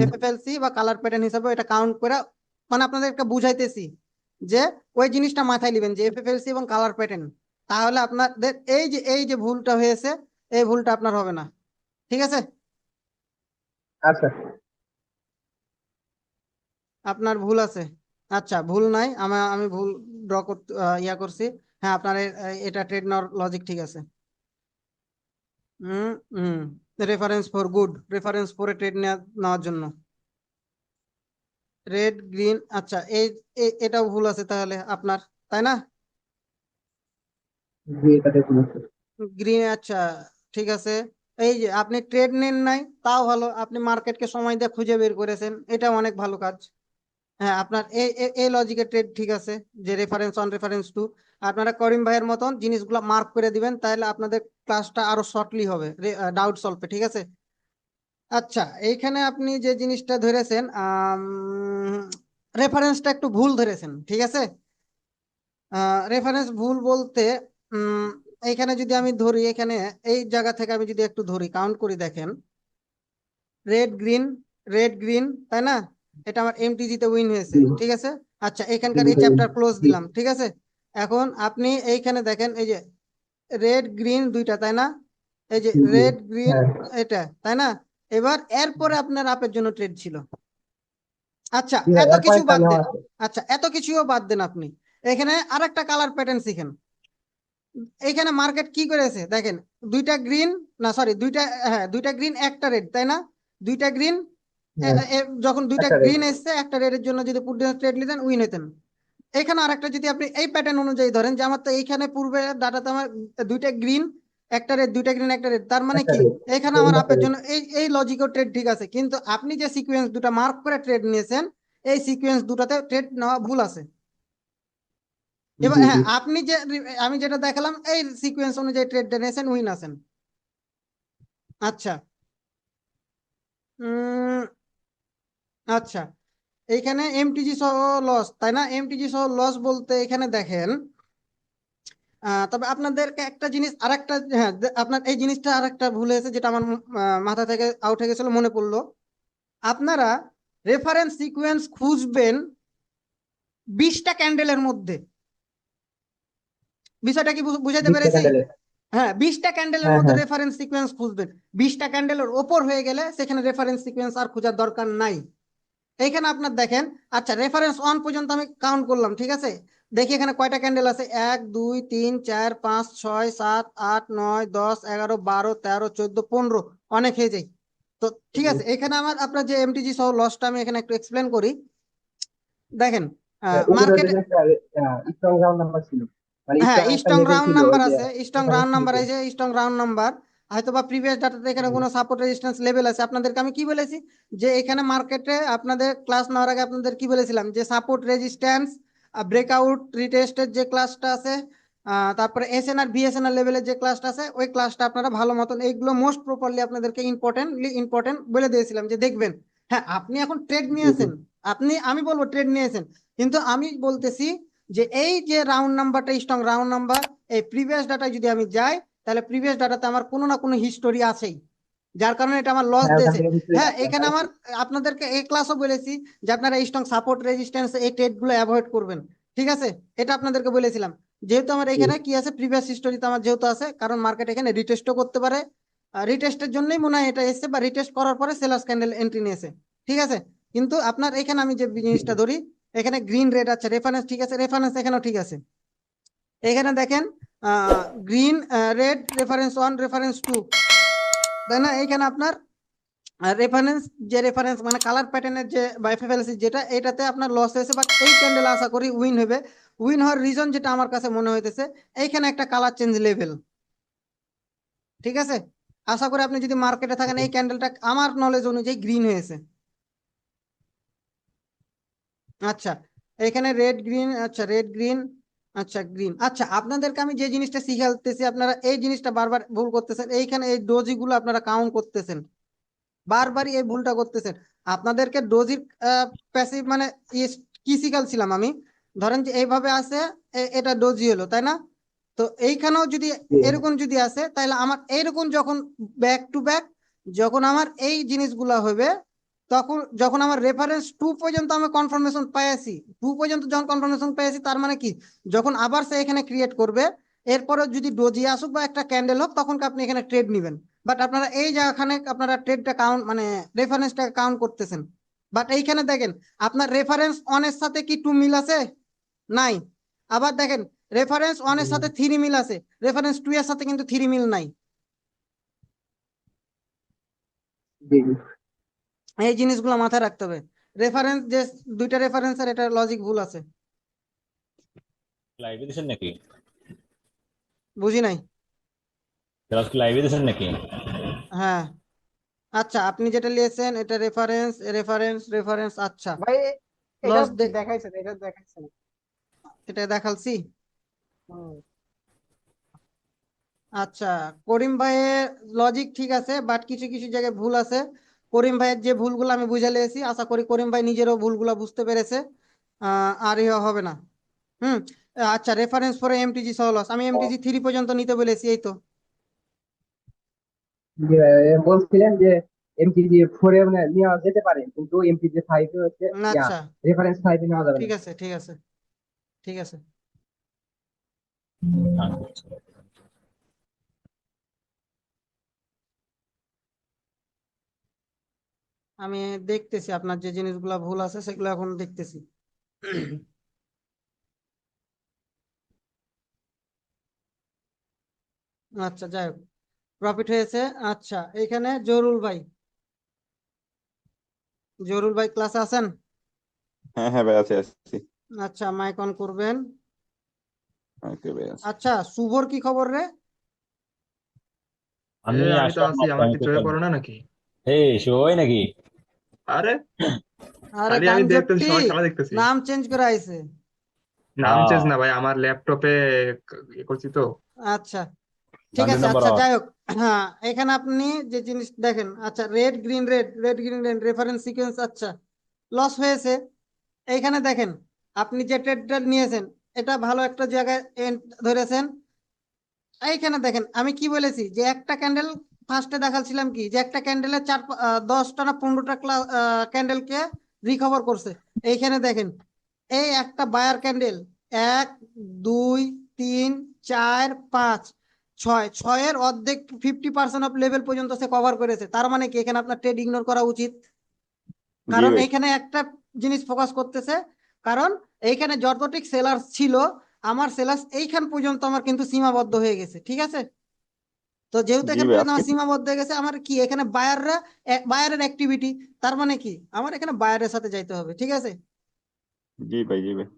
এফএফএলসি বা কালার প্যাটার্ন হিসাবে এটা কাউন্ট করে, মানে আপনাদেরকে বুঝাইতেছি যে ওই জিনিসটা মাথায় নেবেন যে এফএফএলসি এবং কালার প্যাটার্ন, তাহলে আপনাদের এই যে ভুলটা হয়েছে এই ভুলটা আপনার হবে না, ঠিক আছে। আচ্ছা। আপনার ভুল আছে, আচ্ছা ভুল নাই, আমি ভুল ড্র করতে করছি। হ্যাঁ, আপনার এটা ট্রেড নেওয়ার লজিক ঠিক আছে। Hmm hmm reference for good, reference for trade নেওয়ার জন্য রেড গ্রিন, আচ্ছা এটাও ভুল আছে তাহলে আপনার, তাই না। জি, এটাতে ভুল আছে। গ্রিন, আচ্ছা ঠিক আছে। এই যে আপনি ট্রেড নেন নাই তাও ভালো, আপনি মার্কেটকে সময় দিয়ে খুঁজে বের করেছেন, এটা অনেক ভালো কাজ। হ্যাঁ, আপনার এই লজিকের ট্রেড ঠিক আছে, যে রেফারেন্স অন রেফারেন্স টু। আপনারা করিম ভাইয়ের মতন জিনিসগুলো মার্ক করে দিবেন, তাহলে আপনাদের ক্লাসটা আরো শর্টলি হবে, ডাউট সলভে, ঠিক আছে। আচ্ছা, এইখানে আপনি যে জিনিসটা ধরেছেন রেফারেন্সটা একটু ভুল ধরেছেন, ঠিক আছে। রেফারেন্স ভুল বলতে উম, এইখানে যদি আমি ধরি, এখানে এই জায়গা থেকে আমি যদি একটু ধরি, কাউন্ট করি, দেখেন রেড গ্রিন, রেড গ্রিন, তাই না, এটা আমার এমটিজি তে উইন হয়েছে, জি। ঠিক আছে। আচ্ছা, জি, এখানকার এই জি, চ্যাপ্টার ক্লোজ জি। দিলাম, ঠিক আছে। এখন আপনি এইখানে দেখেন এই যে রেড গ্রিন দুইটা, তাই না, এই যে জি, জি। রেড গ্রিন হ্যাঁ। এটা, তাই না। এবার এরপরে আপনার আপের জন্য ট্রেড ছিল। আচ্ছা, জি ভাই, এত এরপরে কিছু একটা বাদ নেওয়া দেন, আছে। আচ্ছা এত কিছুও বাদ দেন আপনি, এখানে আরেকটা কালার প্যাটার্ন শিখেন। এখানে মার্কেট কি করেছে দেখেন, দুইটা গ্রিন, না সরি দুইটা, হ্যাঁ দুইটা গ্রিন একটা রেড, তাই না, দুইটা গ্রিন, হ্যাঁ, যখন দুইটা একটা রেট। গ্রিন এসছে একটা রেডের জন্য যদি পুট ট্রেড নিতেন উইন হতেন। এখানে আরেকটা যদি আপনি এই প্যাটার্ন অনুযায়ী ধরেন যে আমার তো এইখানে পূর্বে ডাটাতে আমার দুইটা গ্রিন একটা রেড, দুইটা গ্রিন একটা রেড, তার মানে একটা কি রেট। এখানে সেম আমার একটা আপের রেট। জন্য এই এই লজিকও ট্রেড ঠিক আছে, কিন্তু আপনি যে সিকোয়েন্স দুটো মার্ক করে ট্রেড নিয়েছেন এই সিকোয়েন্স দুটাতে ট্রেড নেওয়া ভুল আছে। এবার জি, হ্যাঁ, জি। আপনি যে আমি যেটা দেখালাম এই সিকোয়েন্স অনুযায়ী ট্রেড নিয়েছেন, উইন আছেন। আচ্ছা, উম আচ্ছা, এইখানে এমটিজি সহ লস, তাই না, এমটিজি সহ লস বলতে এখানে দেখেন তবে আপনাদেরকে একটা জিনিস আরেকটা, হ্যাঁ আপনার এই জিনিসটা আরেকটা ভুল হয়েছে, যেটা আমার মাথা থেকে আউট হয়ে গেছিল, মনে পড়লো। আপনারা রেফারেন্স সিকোয়েন্স খুঁজবেন 20টা ক্যান্ডেলের মধ্যে, বিষয়টা কি বুঝাইতে 20 পেরেছি। টাকা দিলে। হ্যাঁ, 20টা ক্যান্ডেলের হ্যাঁ, মধ্যে হ্যাঁ। রেফারেন্স সিকোয়েন্স খুঁজবেন, 20টা ক্যান্ডেলের ওপর হয়ে গেলে সেখানে রেফারেন্স সিকোয়েন্স আর খোঁজার দরকার নাই। এইখানে আপনার দেখেন, আচ্ছা রেফারেন্স 1 পর্যন্ত আমি কাউন্ট করলাম, ঠিক আছে। দেখি এখানে কয়টা ক্যান্ডেল আছে, 1 2 3 4 5 6 7 8 9 10 11 12 13 14 15, অনেক হয়ে যায়। তো ঠিক আছে, এখানে আমার আপনার যে এমটিজি সহ লসটা আমি এখানে একটু এক্সপ্লেন করি। দেখেন ওগুলো মার্কেটে, কিন্তু একটা স্ট্রং গ্রাউন্ড নাম্বার ছিল, মানে হ্যাঁ স্ট্রং একটা স্ট্রং লেভেল রাউন্ড ছিল নাম্বার ওই যে আছে, স্ট্রং রেফারেন্স রাউন্ড নাম্বার নিতে। আছে, স্ট্রং রাউন্ড নাম্বার হয়তো বা প্রিভিয়াস ডাটাতে এখানে কোনো সাপোর্ট রেজিস্ট্যান্স লেভেল আছে। আপনাদেরকে আমি কি বলেছি, যে এখানে মার্কেটে আপনাদের ক্লাস নেওয়ার আগে আপনাদের কি বলেছিলাম, যে সাপোর্ট রেজিস্ট্যান্স ব্রেকআউট রিটেস্টের যে ক্লাসটা আছে, তারপরে এসএনআর ভিএসএনআর লেভেলের যে ক্লাসটা আছে, ওই ক্লাসটা আপনারা ভালো মতন এইগুলো মোস্ট প্রপারলি আপনাদেরকে ইম্পর্টেন্ট বলে দিয়েছিলাম যে দেখবেন। হ্যাঁ, আপনি এখন ট্রেড জি, জি। নিয়েছেন, আমি বলবো ট্রেড নিয়েছেন, কিন্তু আমি বলতেছি যে এই যে রাউন্ড নাম্বারটা স্ট্রং রাউন্ড নাম্বার, এই প্রিভিয়াস ডাটায় যদি আমি যাই তাহলে প্রিভিয়াস ডাটাতে আমার কোনো না কোনো হিস্টোরি আছেই, যার কারণে এটা আমার লস হ্যাঁ, ওখান দিয়েছে। থেকে হিস্ট্রি হ্যাঁ, এখানে দেখাচ্ছে। আমার আপনাদেরকে এই ক্লাসও বলেছি যে আপনারা স্ট্রং সাপোর্ট রেজিস্ট্যান্স এই ট্রেড গুলো অ্যাভয়েড করবেন, ঠিক আছে। এটা আপনাদেরকে বলেছিলাম, যেহেতু আমার জি, এখানে কি আছে প্রিভিয়াস হিস্টোরিতে আমার যেহেতু আছে, কারণ মার্কেট এখানে রিটেস্টও করতে পারে, রিটেস্টের জন্যই মনে হয় এটা এসছে, বা রিটেস্ট করার পরে সেলার্স ক্যান্ডেল এন্ট্রি নিয়েছে, ঠিক আছে। কিন্তু আপনার এখানে আমি যে জিনিসটা ধরি, এখানে গ্রিন রেড, আচ্ছা রেফারেন্স ঠিক আছে, রেফারেন্স এখানেও ঠিক আছে। এখানে দেখেন গ্রিন রেড রেফারেন্স 1 রেফারেন্স 2, তাই না? এখানে আপনার রেফারেন্স, যে রেফারেন্স মানে কালার প্যাটার্নের যে বা এফএফএলসি যেটা, এটাতে আপনার লস হয়েছে, বাট এই ক্যান্ডেল আশা করি উইন হবে। উইন হওয়ার রিজন যেটা আমার কাছে মনে হইতেছে, এইখানে একটা কালার চেঞ্জ লেভেল, ঠিক আছে। আশা করি আপনি যদি মার্কেটে থাকেন, এই ক্যান্ডেলটা আমার নলেজ অনুযায়ী গ্রিন হয়েছে। আচ্ছা, এখানে রেড গ্রিন, আচ্ছা রেড গ্রিন, আচ্ছা গ্রিন। আচ্ছা, আপনাদেরকে আমি যে জিনিসটা শিখাতেছি, আপনারা এই জিনিসটা বারবার ভুল করতেছেন। এইখানে এই ডোজি গুলো আপনারা কাউন্ট করতেছেন, বারবারই এই ভুলটা করতেছেন। আপনাদেরকে ডোজির প্যাসিভ মানে কি শিখালছিলাম আমি, ধরেন যে এইভাবে আছে, এটা ডোজি হলো, তাই না? তো এইখানেও যদি এরকম যদি আসে, তাহলে আমার এইরকম যখন ব্যাক টু ব্যাক, যখন আমার এই জিনিসগুলা হবে, তখন যখন আমার রেফারেন্স 2 পর্যন্ত আমি কনফার্মেশন পাইছি, 2 পর্যন্ত যখন কনফার্মেশন পাইছি, তার মানে কি, যখন আবার সে এখানে ক্রিয়েট করবে, এরপরে যদি ডোজি আসুক বা একটা ক্যান্ডেল হোক, তখন আপনি এখানে ট্রেড নেবেন। বাট আপনারা এই জায়গাখানে আপনারা ট্রেডটা কাউন্ট মানে রেফারেন্সটা কাউন্ট করতেছেন। বাট এইখানে দেখেন, আপনার রেফারেন্স 1 এর সাথে কি 2 মিল আছে? নাই। আবার দেখেন, রেফারেন্স 1 এর সাথে 3 মিল আছে, রেফারেন্স 2 এর সাথে কিন্তু 3 মিল নাই। জি জি। এই জিনিসগুলো মাথায় রাখতে হবে। রেফারেন্স যে দুইটা রেফারেন্সের এটা লজিক ভুল আছে। লাইভে দিছেন নাকি? বুঝি নাই। ক্লাস কি লাইভে দিছেন নাকি? হ্যাঁ, আচ্ছা আপনি যেটা লিখেছেন এটা রেফারেন্স রেফারেন্স রেফারেন্স, আচ্ছা ভাই এটা লস দেখাইছে, এটা দেখাইছে। এটা দেখালছি। হুম। আচ্ছা, করিম ভাইয়ের লজিক ঠিক আছে, বাট কিছু কিছু জায়গায় ভুল আছে। করিম ভাইয়ের যে ভুলগুলো আমি বুঝে লিয়েছি, আশা করি করিম ভাই নিজেরও ভুলগুলো বুঝতে পেরেছে। আর ইয়ে হবে না। হুম। আচ্ছা, রেফারেন্স ফর এমটিজি সহ লস, আমি এমটিজি 3 পর্যন্ত নিতে বলেছি, এই তো। বলছিলেন যে এমটিজি 4 এ নেওয়া যেতে পারে, কিন্তু এমটিজি 5 এ হচ্ছে আচ্ছা, রেফারেন্স 5 এ নেওয়া যাবে ঠিক না। আছে ঠিক আছে ঠিক আছে। আমি দেখতেছি আপনার যে জিনিসগুলো ভুল আছে সেগুলো এখন দেখতেছি। আচ্ছা, যাই হোক, প্রফিট হয়েছে। আচ্ছা, এখানে জরুল ভাই, জরুল ভাই ক্লাসে আছেন? হ্যাঁ হ্যাঁ ভাই, আছে আছি। আচ্ছা, মাইক অন করবেন। ওকে ভাই, আছে। আচ্ছা, শুভর কি খবর রে? আমি আমি তো আসলাম আছি, মাত্র, আমার আমি কি তো চোখে চলে। পড়ে না নাকি? এই শুভই নাকি? আরে আরে খালি আমি দেখতেছি, গাঞ্জটি, সবাই খেলা দেখতেছি। নাম চেঞ্জ করে আইছে। নাম চেঞ্জ হ্যাঁ, না ভাই, আমার ল্যাপটপে করছি তো। আচ্ছা, ঠিক গান্ধী আছে। নাম্বার আচ্ছা, ওয়ান। যাই হোক, হ্যাঁ, এখানে আপনি যে জিনিস দেখেন, আচ্ছা red green red red green red reference sequence, আচ্ছা লস হয়েছে। এইখানে দেখেন, আপনি যে ট্রেডটা নিয়েছেন, এটা ভালো একটা জায়গায় ধরেছেন। এইখানে দেখেন, আমি কি বলেছি, যে একটা ক্যান্ডেল ফার্স্টে দেখাচ্ছিলাম কি, যে একটা ক্যান্ডেলের 10টা না 15টা ক্যান্ডেলকে রিকভার করছে। এইখানে দেখেন, এই একটা বায়ার ক্যান্ডেল, 1 2 3 4 5 6, 6-এর অর্ধেক 50% অফ লেভেল পর্যন্ত সে কভার করেছে। তার মানে কি, এখানে আপনার ট্রেড ইগনোর করা উচিত। জি কারণ ভাই। এইখানে একটা জিনিস ফোকাস করতেছে, কারণ এইখানে যতটিক সেলার্স ছিল, আমার সেলার্স এইখান পর্যন্ত আমার কিন্তু সীমাবদ্ধ হয়ে গেছে, ঠিক আছে। তো যেহেতু জি এখান ভাই, পর্যন্ত আজকে আমার সীমাবদ্ধ হয়ে গেছে, আমার কি এখানে বায়ারের অ্যাক্টিভিটি, তার মানে কি আমার এখানে বায়ারের সাথে যাইতে হবে, ঠিক আছে। জি ভাই, জি ভাই,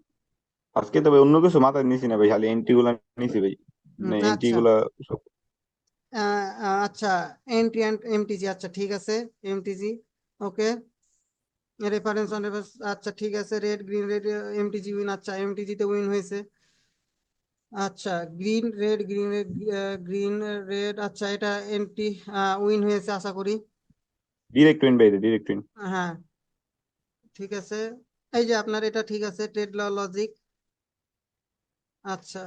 আজকে তো ভাই অন্য কিছু মাথায় নিছি না ভাই, খালি এন্ট্রি গুলা নিছি ভাই। মানে এন্ট্রি আচ্ছা, গুলা সব। আচ্ছা, এমটিজি, আচ্ছা ঠিক আছে, MTG okay, reference on reference, আচ্ছা ঠিক আছে, red green red MTG win, আচ্ছা এমটিজি তে উইন হয়েছে। আচ্ছা, green red green red green red, আচ্ছা এটা এন্টি উইন হয়েছে আশা করি। ডিরেক্ট উইন ভাই, ডিরেক্ট উইন। হ্যাঁ, ঠিক আছে। এই যে আপনার এটা ঠিক আছে, ট্রেড লজিক। আচ্ছা,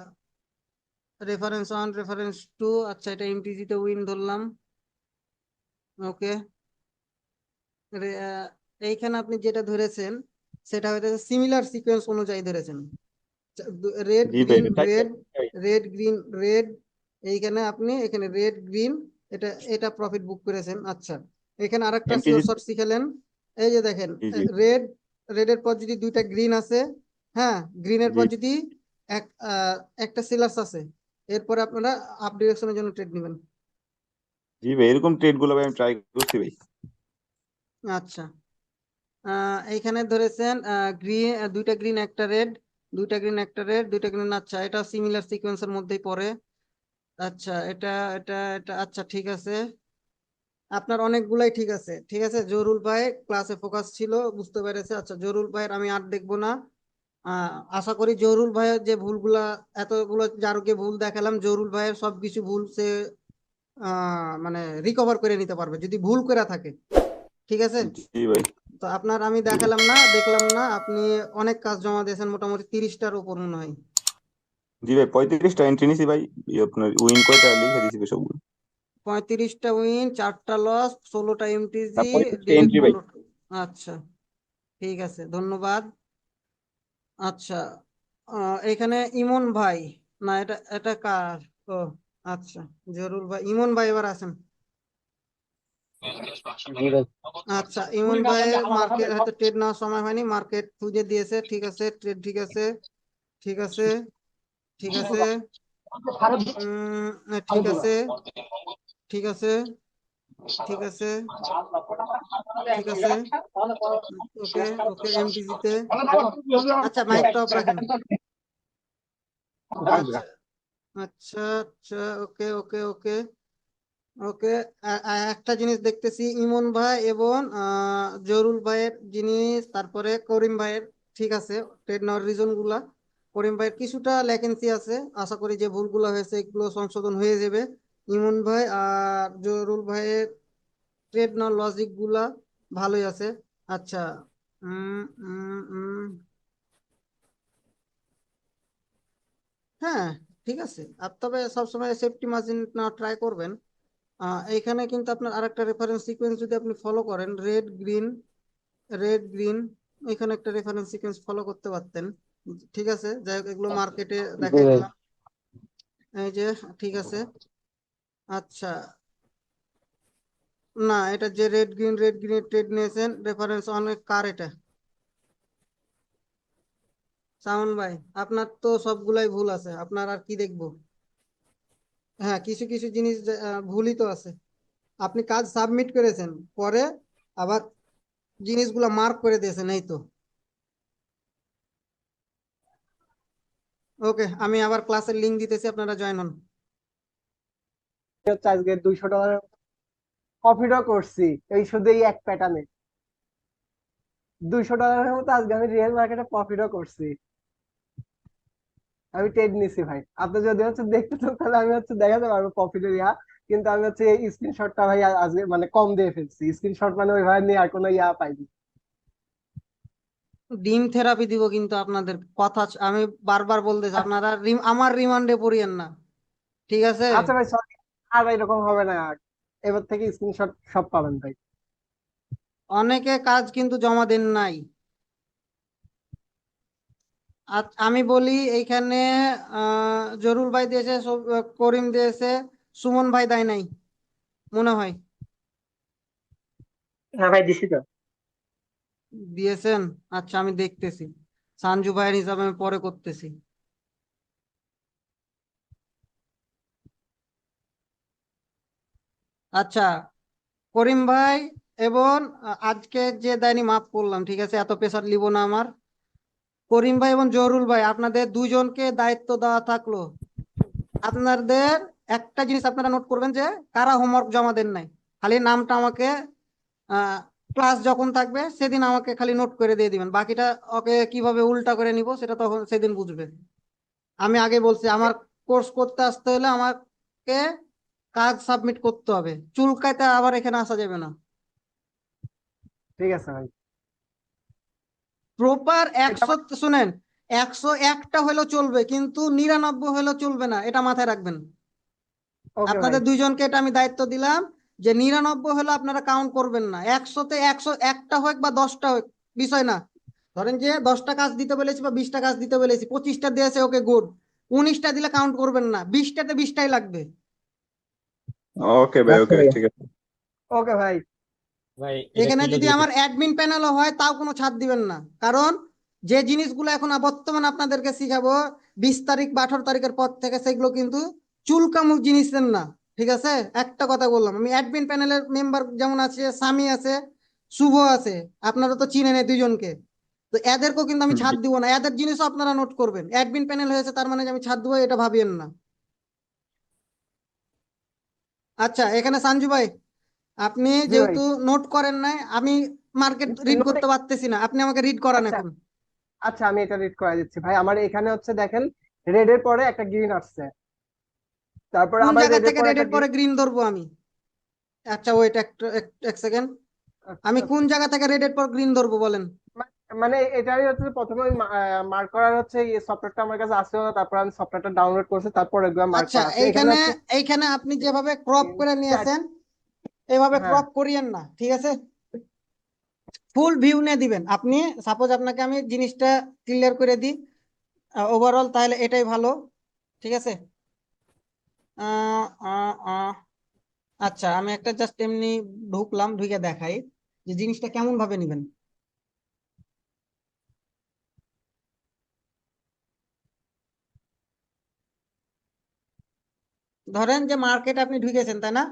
রেফারেন্স 1 রেফারেন্স 2, আচ্ছা এটা এমটিজি তে উইন ধরলাম, ওকে। এইখানে আপনি যেটা ধরেছেন, সেটা হয়তো সিমিলার সিকোয়েন্স অনুযায়ী ধরেছেন। রেড জি ভাই, গ্রিন এটা রেড রেড গ্রিন রেড, এইখানে আপনি এখানে রেড গ্রিন, এটা এটা প্রফিট বুক করেছেন। আচ্ছা, এখানে আরেকটা এমটিজি শিওর শর্ট শিখালেন। এই যে দেখেন, জি জি রেডের পর যদি দুইটা গ্রিন আছে, হ্যাঁ, গ্রিনের জি পর যদি একটা সেলার্স আছে, এরপরে আপনারা আপ ডিরেকশনের জন্য ট্রেড নেবেন। জি ভাই, এরকম ট্রেড গুলো ভাই আমি ট্রাই করছি ভাই। আচ্ছা, এইখানে ধরেছেন গ্রিন, দুইটা গ্রিন একটা রেড, দুইটা গ্রিন একটা রেড, দুইটা গ্রিন। আচ্ছা, এটা সিমিলার সিকোয়েন্সের মধ্যেই পড়ে। আচ্ছা, এটা এটা এটা আচ্ছা, ঠিক আছে, আপনার অনেকগুলাই ঠিক আছে। ঠিক আছে, জহুরুল ভাই ক্লাসে ফোকাস ছিল, বুঝতে পেরেছে। আচ্ছা, জহুরুল ভাইয়ের আমি আর দেখবো না। আশা করি জহুরুল ভাইয়ের যে ভুলগুলা, এতগুলো যারকে ভুল দেখালাম, জহুরুল ভাইয়ের সবকিছু ভুল সে মানে রিকভার করে নিতে পারবে যদি ভুল করে থাকে। ঠিক আছে, জি ভাই তো আপনার আমি দেখালাম না, দেখলাম না, আপনি অনেক কাজ জমা দিয়েছেন, মোটামুটি 30টার উপর মনে হয়। জি ভাই, 35টা এন্ট্রি নিছি ভাই। আপনার উইন কয়টা লিখে দিছি ভাই সবগুলো। 35টা উইন, 4টা লস, 16টা না, এমটিজি, 35টা ডিরেক্ট এন্ট্রি ভাই। 15। আচ্ছা, ঠিক আছে, ধন্যবাদ। আচ্ছা, এখানে ইমন ভাই, না এটা এটা কার? ও আচ্ছা, জরুল ভাই, ইমন ভাই এবার আসেন। আচ্ছা, ইমন ভাই মার্কেট হয়তো ট্রেড নেওয়ার সময় হয়নি, মার্কেট খুঁজে দিয়েছে। ঠিক আছে, ট্রেড ঠিক আছে, ঠিক আছে, ঠিক আছে, ঠিক আছে, ঠিক আছে, ঠিক আছে, ঠিক আছে, ওকে ওকে, এমটিজিতে। আচ্ছা, মাইকটা অফ রাখেন। আচ্ছা আচ্ছা আচ্ছা, ওকে ওকে ওকে ওকে। একটা জিনিস দেখতেছি, ইমন ভাই এবং জরুল ভাইয়ের জিনিস, তারপরে করিম ভাইয়ের ঠিক আছে ট্রেড নেওয়ার রিজন গুলা। করিম ভাইয়ের কিছুটা ল্যাকেন্সি আছে, আশা করি যে ভুলগুলো হয়েছে এগুলো সংশোধন হয়ে যাবে। ইমন ভাই আর জরুল ভাইয়ের ট্রেড নেওয়ার লজিক গুলা ভালোই আছে। আচ্ছা, উম উম উম হ্যাঁ, ঠিক আছে। আর তবে সবসময় সেফটি মার্জিন না ট্রাই করবেন। এইখানে কিন্তু আপনার আরেকটা রেফারেন্স সিকোয়েন্স যদি আপনি ফলো করেন, রেড গ্রিন, রেড গ্রিন, এখানে একটা রেফারেন্স সিকোয়েন্স ফলো করতে পারতেন। ঠিক আছে, যাই হোক, এগুলো মার্কেটে দেখাই দিলাম। এই যে, ঠিক আছে। আচ্ছা, না, এটা যে রেড গ্রিন ট্রেড নিয়েছেন, রেফারেন্স অনেক কার এটা? সাউন্ড ভাই, আপনার তো সবগুলাই ভুল আছে, আপনার আর কি দেখবো? হ্যাঁ, কিছু কিছু জিনিস ভুলই তো আছে। আপনি কাজ সাবমিট করেছেন, পরে আবার জিনিসগুলো মার্ক করে দিয়েছেন, এই তো। ওকে, আমি আবার ক্লাসের লিংক দিতেছি, আপনারা জয়েন হন। হচ্ছে আজকে $200 প্রফিটও করছি এই শুধু এই এক প্যাটার্নে। $200 মতো আজকে আমি রিয়েল মার্কেটে প্রফিটও করছি। আমি ট্রেড নিছি ভাই, আপনি যদি হচ্ছে দেখতে চান তাহলে আমি হচ্ছে দেখাতে পারবো প্রফিটের ইয়া। কিন্তু আমি হচ্ছে এই স্ক্রিনশটটা ভাই আজকে মানে কম দিয়ে ফেলছি, স্ক্রিনশট মানে ওইভাবে নিয়ে আর কোনো ইয়া পাইনি। ডিম থেরাপি দিব, কিন্তু আপনাদের কথা আমি বারবার বলতেছি, আপনারা আমার রিমান্ডে পড়িয়েন না। ঠিক আছে, আচ্ছা ভাই, সরি, আর এরকম হবে না আর। এবার থেকে স্ক্রিনশট সব পাবেন ভাই। অনেকে কাজ কিন্তু জমা দেন নাই। আমি বলি, এইখানে জরুল ভাই দিয়েছে, করিম দিয়েছে, সুমন ভাই দেয় নাই মনে হয়। হ্যাঁ ভাই, দিছি তো। দিয়েছেন? আচ্ছা, আমি দেখতেছি, সানজু ভাইয়ের হিসাবে আমি পরে করতেছি। আচ্ছা, করিম ভাই এবং আজকে যে দেয়নি মাফ করলাম, ঠিক আছে, এত প্রেসার লিব না আমার। করিম ভাই এবং জহরুল ভাই, আপনাদের দুইজনকে দায়িত্ব দেওয়া থাকলো। আপনাদের একটা জিনিস আপনারা নোট করবেন, যে কারা হোমওয়ার্ক জমা দেন নাই, খালি নামটা আমাকে ক্লাস যখন থাকবে সেদিন আমাকে খালি নোট করে দিয়ে দিবেন। বাকিটা ওকে কিভাবে উল্টা করে নিব সেটা তখন সেদিন বুঝবে। আমি আগে বলছি, আমার কোর্স করতে আসতে হলে আমাকে কাজ সাবমিট করতে হবে, চুলকাইতে আবার এখানে আসা যাবে না। ঠিক আছে ভাই। প্রপার এটা 100, শুনেন, 101টা হলেও চলবে, কিন্তু 99 হলেও চলবে না, এটা মাথায় রাখবেন। ওকে ভাই। আপনাদের দুইজনকে এটা আমি দায়িত্ব দিলাম, যে 99 হলে আপনারা কাউন্ট করবেন না, 100তে 101টা হোক বা 10টা হোক, বিষয় না। ধরেন যে 10টা কাজ দিতে বলেছি বা 20টা কাজ দিতে বলেছি, 25টা দিয়েছে, ওকে গুড। 19টা দিলে কাউন্ট করবেন না, 20টাতে 20টাই লাগবে। ওকে ভাই, ওকে ঠিক আছে। ওকে ভাই। ভাই এটা এখানে কি যদি লজিক? আমার অ্যাডমিন প্যানেলও হয় তাও কোনো ছাড় দিবেন না, কারণ যে জিনিসগুলো এখন বর্তমানে আপনাদেরকে শিখাবো 20 তারিখ বা 18 তারিখের পর থেকে, সেগুলো কিন্তু চুলকামুক জিনিসের না। ঠিক আছে, একটা কথা বললাম, আমি অ্যাডমিন প্যানেলের মেম্বার যেমন আছে, সামি আছে, শুভ আছে, আপনারা তো চিনেন এই দুজনকে, তো এদেরকেও কিন্তু আমি ছাড় দিব না। এদের জিনিসও আপনারা নোট করবেন, অ্যাডমিন প্যানেল হয়েছে তার মানে যে আমি ছাড় দেবো এটা ভাবিয়েন না। আচ্ছা, এখানে সঞ্জু ভাই, আপনি জি ভাই। যেহেতু নোট করেন নাই, আমি মার্কেট রিড নোটে করতে পারতেছি না, আপনি আমাকে রিড করান আচ্ছা এখন। আচ্ছা, আমি এটা রিড করে দিচ্ছি ভাই। আমার এখানে হচ্ছে দেখেন, রেডের পরে একটা গ্রিন আসছে, তারপর কোন আবার জায়গা রেডের থেকে পরে একটা রেডের পরে গ্রিন ধরবো আমি? আচ্ছা ওয়েট, এক সেকেন্ড, আমি কোন জায়গা থেকে রেডের পর গ্রিন ধরবো বলেন? মানে এটাই হচ্ছে প্রথমে মার্ক করার হচ্ছে এই সফটওয়্যারটা আমার কাছে আসছিল না, তারপর আমি সফটওয়্যারটা ডাউনলোড করছি, তারপর এগুলো মার্ক আচ্ছা, করা আছে এখানে এইখানে হচ্ছে। এইখানে আপনি যেভাবে ক্রপ করে চার- নিয়েছেন, এভাবে হ্যাঁ। ক্রপ করিয়েন না, ঠিক আছে? ফুল ভিউ নিয়ে দিবেন আপনি। সাপোজ আপনাকে আমি জিনিসটা ক্লিয়ার করে দিই ওভারঅল, তাহলে এটাই ভালো। ঠিক আছে। আহ আহ আহ আচ্ছা, আমি একটা জাস্ট এমনি ঢুকলাম, ঢুকে দেখাই যে জিনিসটা কেমন ভাবে নিবেন। ধরেন যে মার্কেট আপনি ঢুকেছেন, তাই না?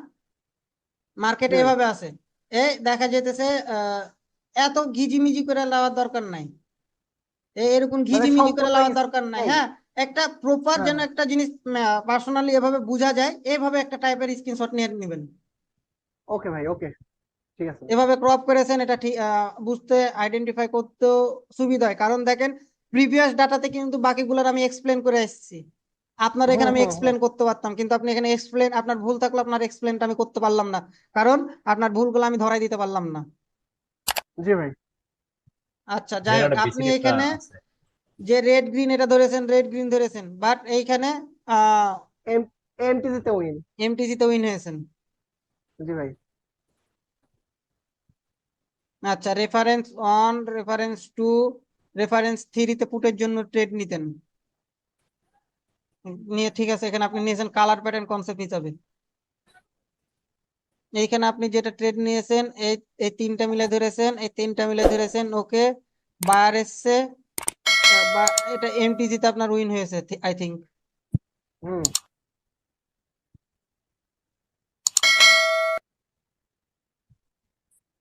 মার্কেট জি ভাই। এভাবে আছে, এই দেখা যেতেছে এত ঘিজিমিজি করে লাগার দরকার নাই, এরকম মানে ঘিজিমিজি করে সম্পূর্ণ লাগার দরকার নাই। এই। হ্যাঁ, একটা প্রপার হ্যাঁ যেন একটা জিনিস পার্সোনালি এভাবে বোঝা যায়, এইভাবে একটা টাইপের স্ক্রিনশট নিয়ে নেবেন। ওকে ভাই, ওকে ঠিক আছে। এভাবে ক্রপ করেছেন, এটা ঠিক বুঝতে আইডেন্টিফাই করতেও সুবিধা হয়, কারণ দেখেন প্রিভিয়াস ডাটাতে কিন্তু বাকিগুলোর আমি এক্সপ্লেন করে এসেছি, আপনার হুম এখানে আমি হুম হুম। এক্সপ্লেন করতে পারতাম, কিন্তু আপনি এখানে এক্সপ্লেন, আপনার ভুল থাকলে আপনার এক্সপ্লেনটা আমি করতে পারলাম না, কারণ আপনার ভুলগুলো আমি ধরাই দিতে পারলাম না। জি ভাই। আচ্ছা, যাই ভাইয়ের হোক, একটা আপনি বেসিক একটা এখানে আছে। যে রেড গ্রিন এটা ধরেছেন, রেড গ্রিন ধরেছেন, বাট এইখানে আহ এম এমটিজি তে উইন। এমটিসি তে উইন হয়েছেন। জি ভাই। আচ্ছা, reference on, reference to, reference থ্রিতে পুটের জন্য ট্রেড নিতেন, নিয়ে ঠিক আছে, এখানে আপনি নিয়েছেন কালার প্যাটার্ন কনসেপ্ট হিসাবে। এইখানে আপনি যেটা ট্রেড নিয়েছেন, এই এই তিনটা মিলে ধরেছেন, এই তিনটা মিলে ধরেছেন, ওকে, বায়ার এসছে, বা এটা এমটিজি তে আপনার উইন হয়েছে আই থিঙ্ক। হুম।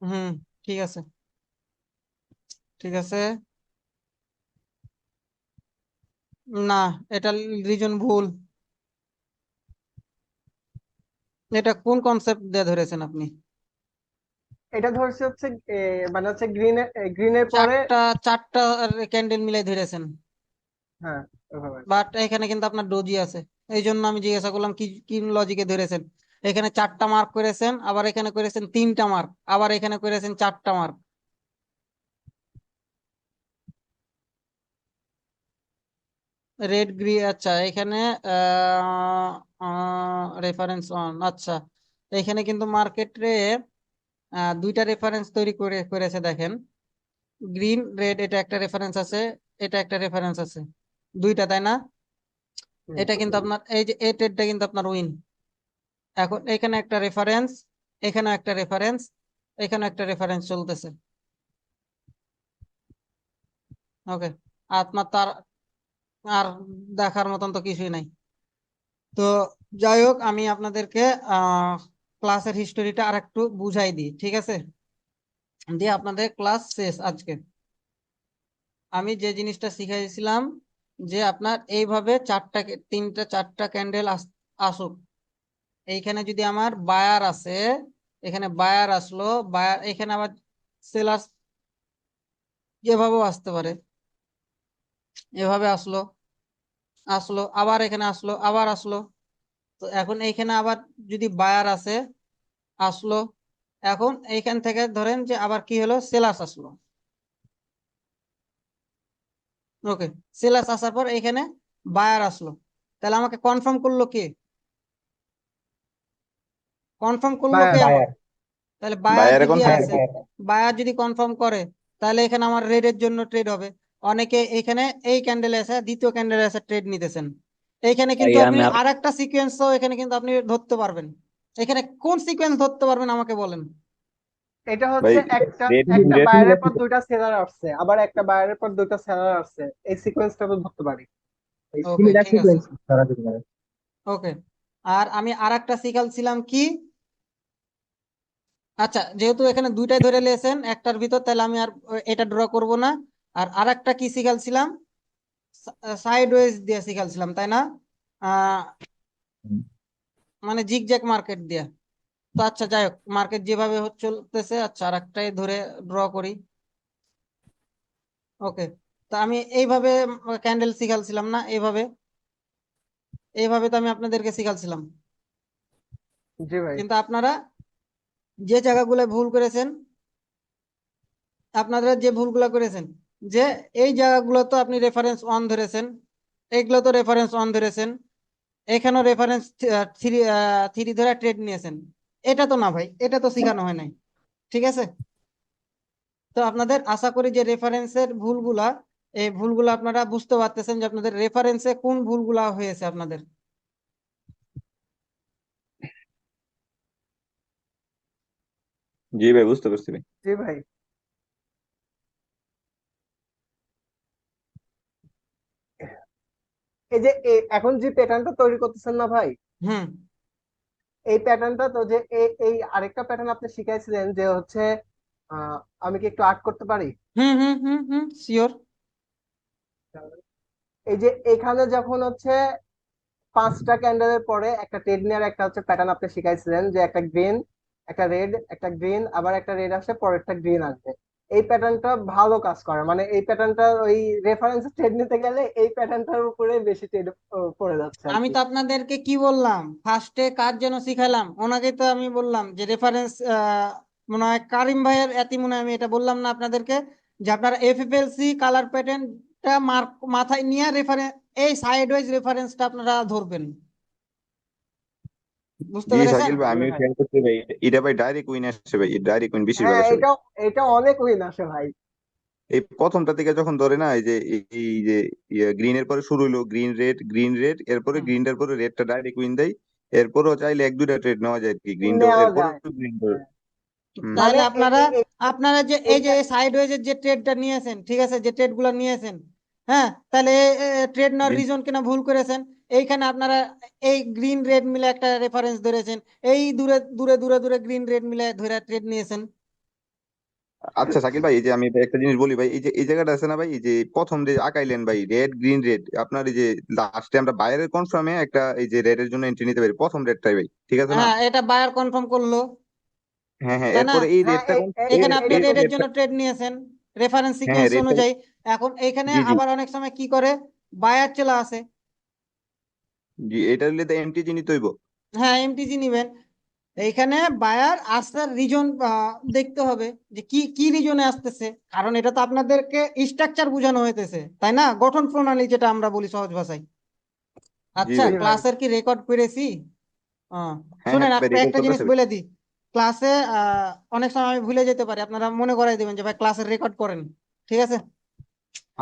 হুম, ঠিক আছে, ঠিক আছে। না, এটা রিজন ভুল। এটা কোন কনসেপ্ট দিয়ে ধরেছেন আপনি? এটা ধরছে হচ্ছে মানে হচ্ছে গ্রিনের গ্রিনের পরে। চারটা চারটা ক্যান্ডেল মিলাই ধরেছেন, হ্যাঁ ওইভাবে। বাট এখানে কিন্তু আপনার ডোজি আছে, এই জন্য আমি জিজ্ঞাসা করলাম কি কি লজিকে ধরেছেন। এখানে চারটা মার্ক করেছেন, আবার এখানে করেছেন তিনটা মার্ক, আবার এখানে করেছেন চারটা মার্ক। রেড গ্রি, আচ্ছা এখানে রেফারেন্স অন, আচ্ছা এখানে কিন্তু মার্কেটে দুইটা রেফারেন্স তৈরি করেছে দেখেন, গ্রিন রেড, এটা একটা রেফারেন্স আছে, এটা একটা রেফারেন্স আছে, দুইটা, তাই না? হুম। এটা কিন্তু আপনার এই যে এই ট্রেডটা কিন্তু আপনার উইন। এখন এখানে একটা রেফারেন্স, এখানে একটা রেফারেন্স, এখানে একটা রেফারেন্স চলতেছে। ওকে, আপনার তার আর দেখার মতন তো কিছুই নাই। তো যাই হোক, আমি আপনাদেরকে ক্লাসের হিস্টোরিটা আর একটু বুঝাই দিই, ঠিক আছে? দিয়ে আপনাদের ক্লাস শেষ আজকে। আমি যে জিনিসটা শিখাইছিলাম যে আপনার এইভাবে তিনটা চারটা ক্যান্ডেল আসুক, এইখানে যদি আমার বায়ার আছে, এখানে বায়ার আসলো, বায়ার এখানে আবার সেলার এভাবেও আসতে পারে, এভাবে আসলো, আসলো আবার এখানে আসলো, আবার আসলো। তো এখন এইখানে আবার যদি বায়ার আছে, আসলো, এখন এইখান থেকে ধরেন যে আবার কি হলো, সেলার্স আসলো। ওকে, সেলার্স আসার পর এইখানে বায়ার আসলো, তাহলে আমাকে কনফার্ম করলো কে? কনফার্ম করলো কে বায়ার। আমার? তাহলে বায়ার ভাইয়ার এখন যদি আসে, বায়ার যদি কনফার্ম করে, তাহলে এখানে আমার রেডের জন্য ট্রেড হবে। অনেকে এখানে এই ক্যান্ডেলে এসে, দ্বিতীয় ক্যান্ডেলে এসে ট্রেড নিতেছেন, এইখানে কিন্তু ভাইয়া আপনি আমি আর একটা সিকোয়েন্সও এখানে কিন্তু আপনি ধরতে পারবেন। এখানে কোন সিকোয়েন্স ধরতে পারবেন আমাকে বলেন। এটা ভাই হচ্ছে একটা রেড একটা রেড বায়ারের পর দুইটা সেলার আসছে, আবার একটা বায়ারের পর দুইটা সেলার আসছে, এই সিকোয়েন্সটা তো ধরতে পারি। ওকে ঠিক আছে, ওকে। আর আমি আর একটা শিখালছিলাম কি, আচ্ছা যেহেতু এখানে দুইটাই ধরে নিয়েছেন একটার ভিতর, তাহলে আমি আর এটা ড্র করব না। আর আরেকটা কি শিখালছিলাম, সাইড ওয়েজ দিয়ে শিখালছিলাম তাই না, আহ মানে জিগজ্যাগ মার্কেট দিয়ে। তো আচ্ছা যাই হোক, মার্কেট যেভাবে চলতেছে, আচ্ছা আর একটাই ধরে ড্র করি। ওকে, তো আমি এইভাবে ক্যান্ডেল শিখালছিলাম না, এইভাবে এইভাবে তো আমি আপনাদেরকে শিখালছিলাম, জি ভাই। কিন্তু আপনারা যে জায়গাগুলো ভুল করেছেন, আপনারা যে ভুলগুলো করেছেন, যে এই জায়গাগুলো তো আপনি রেফারেন্স ওয়ান ধরেছেন, এইগুলো তো রেফারেন্স ওয়ান ধরেছেন, এখানেও রেফারেন্স থ্রি থ্রি ধরে ট্রেড নিয়েছেন। এটা তো না ভাই, এটা তো শেখানো হয় নাই, ঠিক আছে। তো আপনাদের আশা করি যে রেফারেন্সের ভুলগুলা, এই ভুলগুলো আপনারা বুঝতে পারতেছেন যে আপনাদের রেফারেন্সে কোন ভুলগুলা হয়েছে আপনাদের। জি ভাই, বুঝতে পারছি ভাই। জি ভাই। এই যে এখন যে প্যাটার্নটা তৈরি করতেছেন না ভাই, হুম এই প্যাটার্নটা তো যে এই আরেকটা প্যাটার্ন আপনি শিখাইছিলেন যে হচ্ছে আহ আমি কি একটু আর্ট করতে পারি? হুম হুম হুম হুম শিওর। এই যে এখানে যখন হচ্ছে পাঁচটা ক্যান্ডেলের পরে একটা ট্রেড নেওয়ার একটা হচ্ছে প্যাটার্ন আপনি শিখাইছিলেন, যে একটা গ্রিন, একটা রেড, একটা গ্রিন, আবার একটা রেড আসে, পরেরটা গ্রিন আসবে। এই প্যাটার্নটা ভালো কাজ করে, মানে এই প্যাটার্নটা ওই রেফারেন্স ট্রেড নিতে গেলে এই প্যাটার্নটার উপরে বেশি ট্রেড পড়ে যাচ্ছে আর আমি কি। তো আপনাদেরকে কি বললাম, ফার্স্টে কাজ যেন শিখালাম, ওনাকে তো আমি বললাম যে রেফারেন্স, মনে হয় কারিম ভাইয়ের এতি মনে হয় আমি এটা বললাম না আপনাদেরকে, যে আপনারা এফএফএলসি কালার প্যাটার্নটা মাথায় নিয়ে রেফারেন্স, এই সাইড ওয়াইজ রেফারেন্সটা আপনারা ধরবেন, বুঝতে জি পেরেছেন। শাকিল ভাই, জি আমিও ভাই। খেয়াল করছি ভাই, এটা ভাই ডাইরেক্ট উইন আসছে ভাই, ডাইরেক্ট উইন বেশিরভাগ হ্যাঁ, আসে ভাই। এটা এটা অনেক উইন আসে ভাই। এই প্রথমটা থেকে যখন ধরে না, এই যে গ্রিনের পরে শুরু হইলো গ্রিন রেড গ্রিন রেড, এরপরে হুম। গ্রিনটার পরে রেডটা ডাইরেক্ট উইন দেয়। এরপরও চাইলে এক দুইটা ট্রেড নেওয়া যায় আর কি, গ্রিনটা নেওয়া এরপরে যায়। গ্রিন। হ্যাঁ। হুম। মানে তাহলে আপনারা, আপনারা যে এই যে এইটা সাইড ওয়েজের যে ট্রেডটা নিয়েছেন, ঠিক আছে, যে ট্রেড গুলো নিয়েছেন, হ্যাঁ, তাহলে ট্রেড নেওয়ার জি রিজন কিনা ভুল করেছেন। এইখানে আপনারা এই গ্রিন রেড মিলে একটা রেফারেন্স ধরেছেন, এই দূরে দূরে দূরে দূরে গ্রিন রেড মিলে ধরে ট্রেড নিয়েছেন। আচ্ছা শাকিল ভাই, এই যে আমি একটা জিনিস বলি ভাই, এই যে এই জায়গাটা আছে না ভাই, এই যে প্রথম যে আঁকাইলেন ভাই রেড গ্রিন রেড, আপনার এই যে লাস্টে আমরা বাইরের কনফার্মে একটা এই যে রেড এর জন্য এন্ট্রি নিতে পারি প্রথম রেডটাই ভাই, ঠিক আছে না? হ্যাঁ, এটা বায়ার কনফার্ম করলো, হ্যাঁ হ্যাঁ, তাই না। এরপরে এই হ্যাঁ রেডটা এখানে আপনি এই রেডের রেডটা, জন্য ট্রেড নিয়েছেন রেফারেন্স হ্যাঁ হ্যাঁ সিকোয়েন্স রেডটা, অনুযায়ী। এখন এইখানে জি জি আবার অনেক সময় কি করে, বায়ার চলে আসে। জি, এটা হলে তো এমটিজি নিতে হইব। হ্যাঁ, এমটিজি নিবেন। এইখানে বায়ার আসার রিজন দেখতে হবে, যে কি কি রিজনে আসতেছে, কারণ এটা তো আপনাদেরকে স্ট্রাকচার বোঝানো হইতেছে তাই না, গঠন প্রণালী যেটা আমরা বলি সহজ ভাষায়। জি আচ্ছা ভাই। জি ভাই। ক্লাসের কি রেকর্ড করেছি? আহ, হ্যাঁ হ্যাঁ শুনেন ভাই, একটা রেকর্ড একটা জিনিস চলতেছে ভাই। বলে দিই, ক্লাসে অনেক সময় আমি ভুলে যেতে পারি, আপনারা মনে করাই দিবেন যে ভাই ক্লাসের রেকর্ড করেন, ঠিক আছে।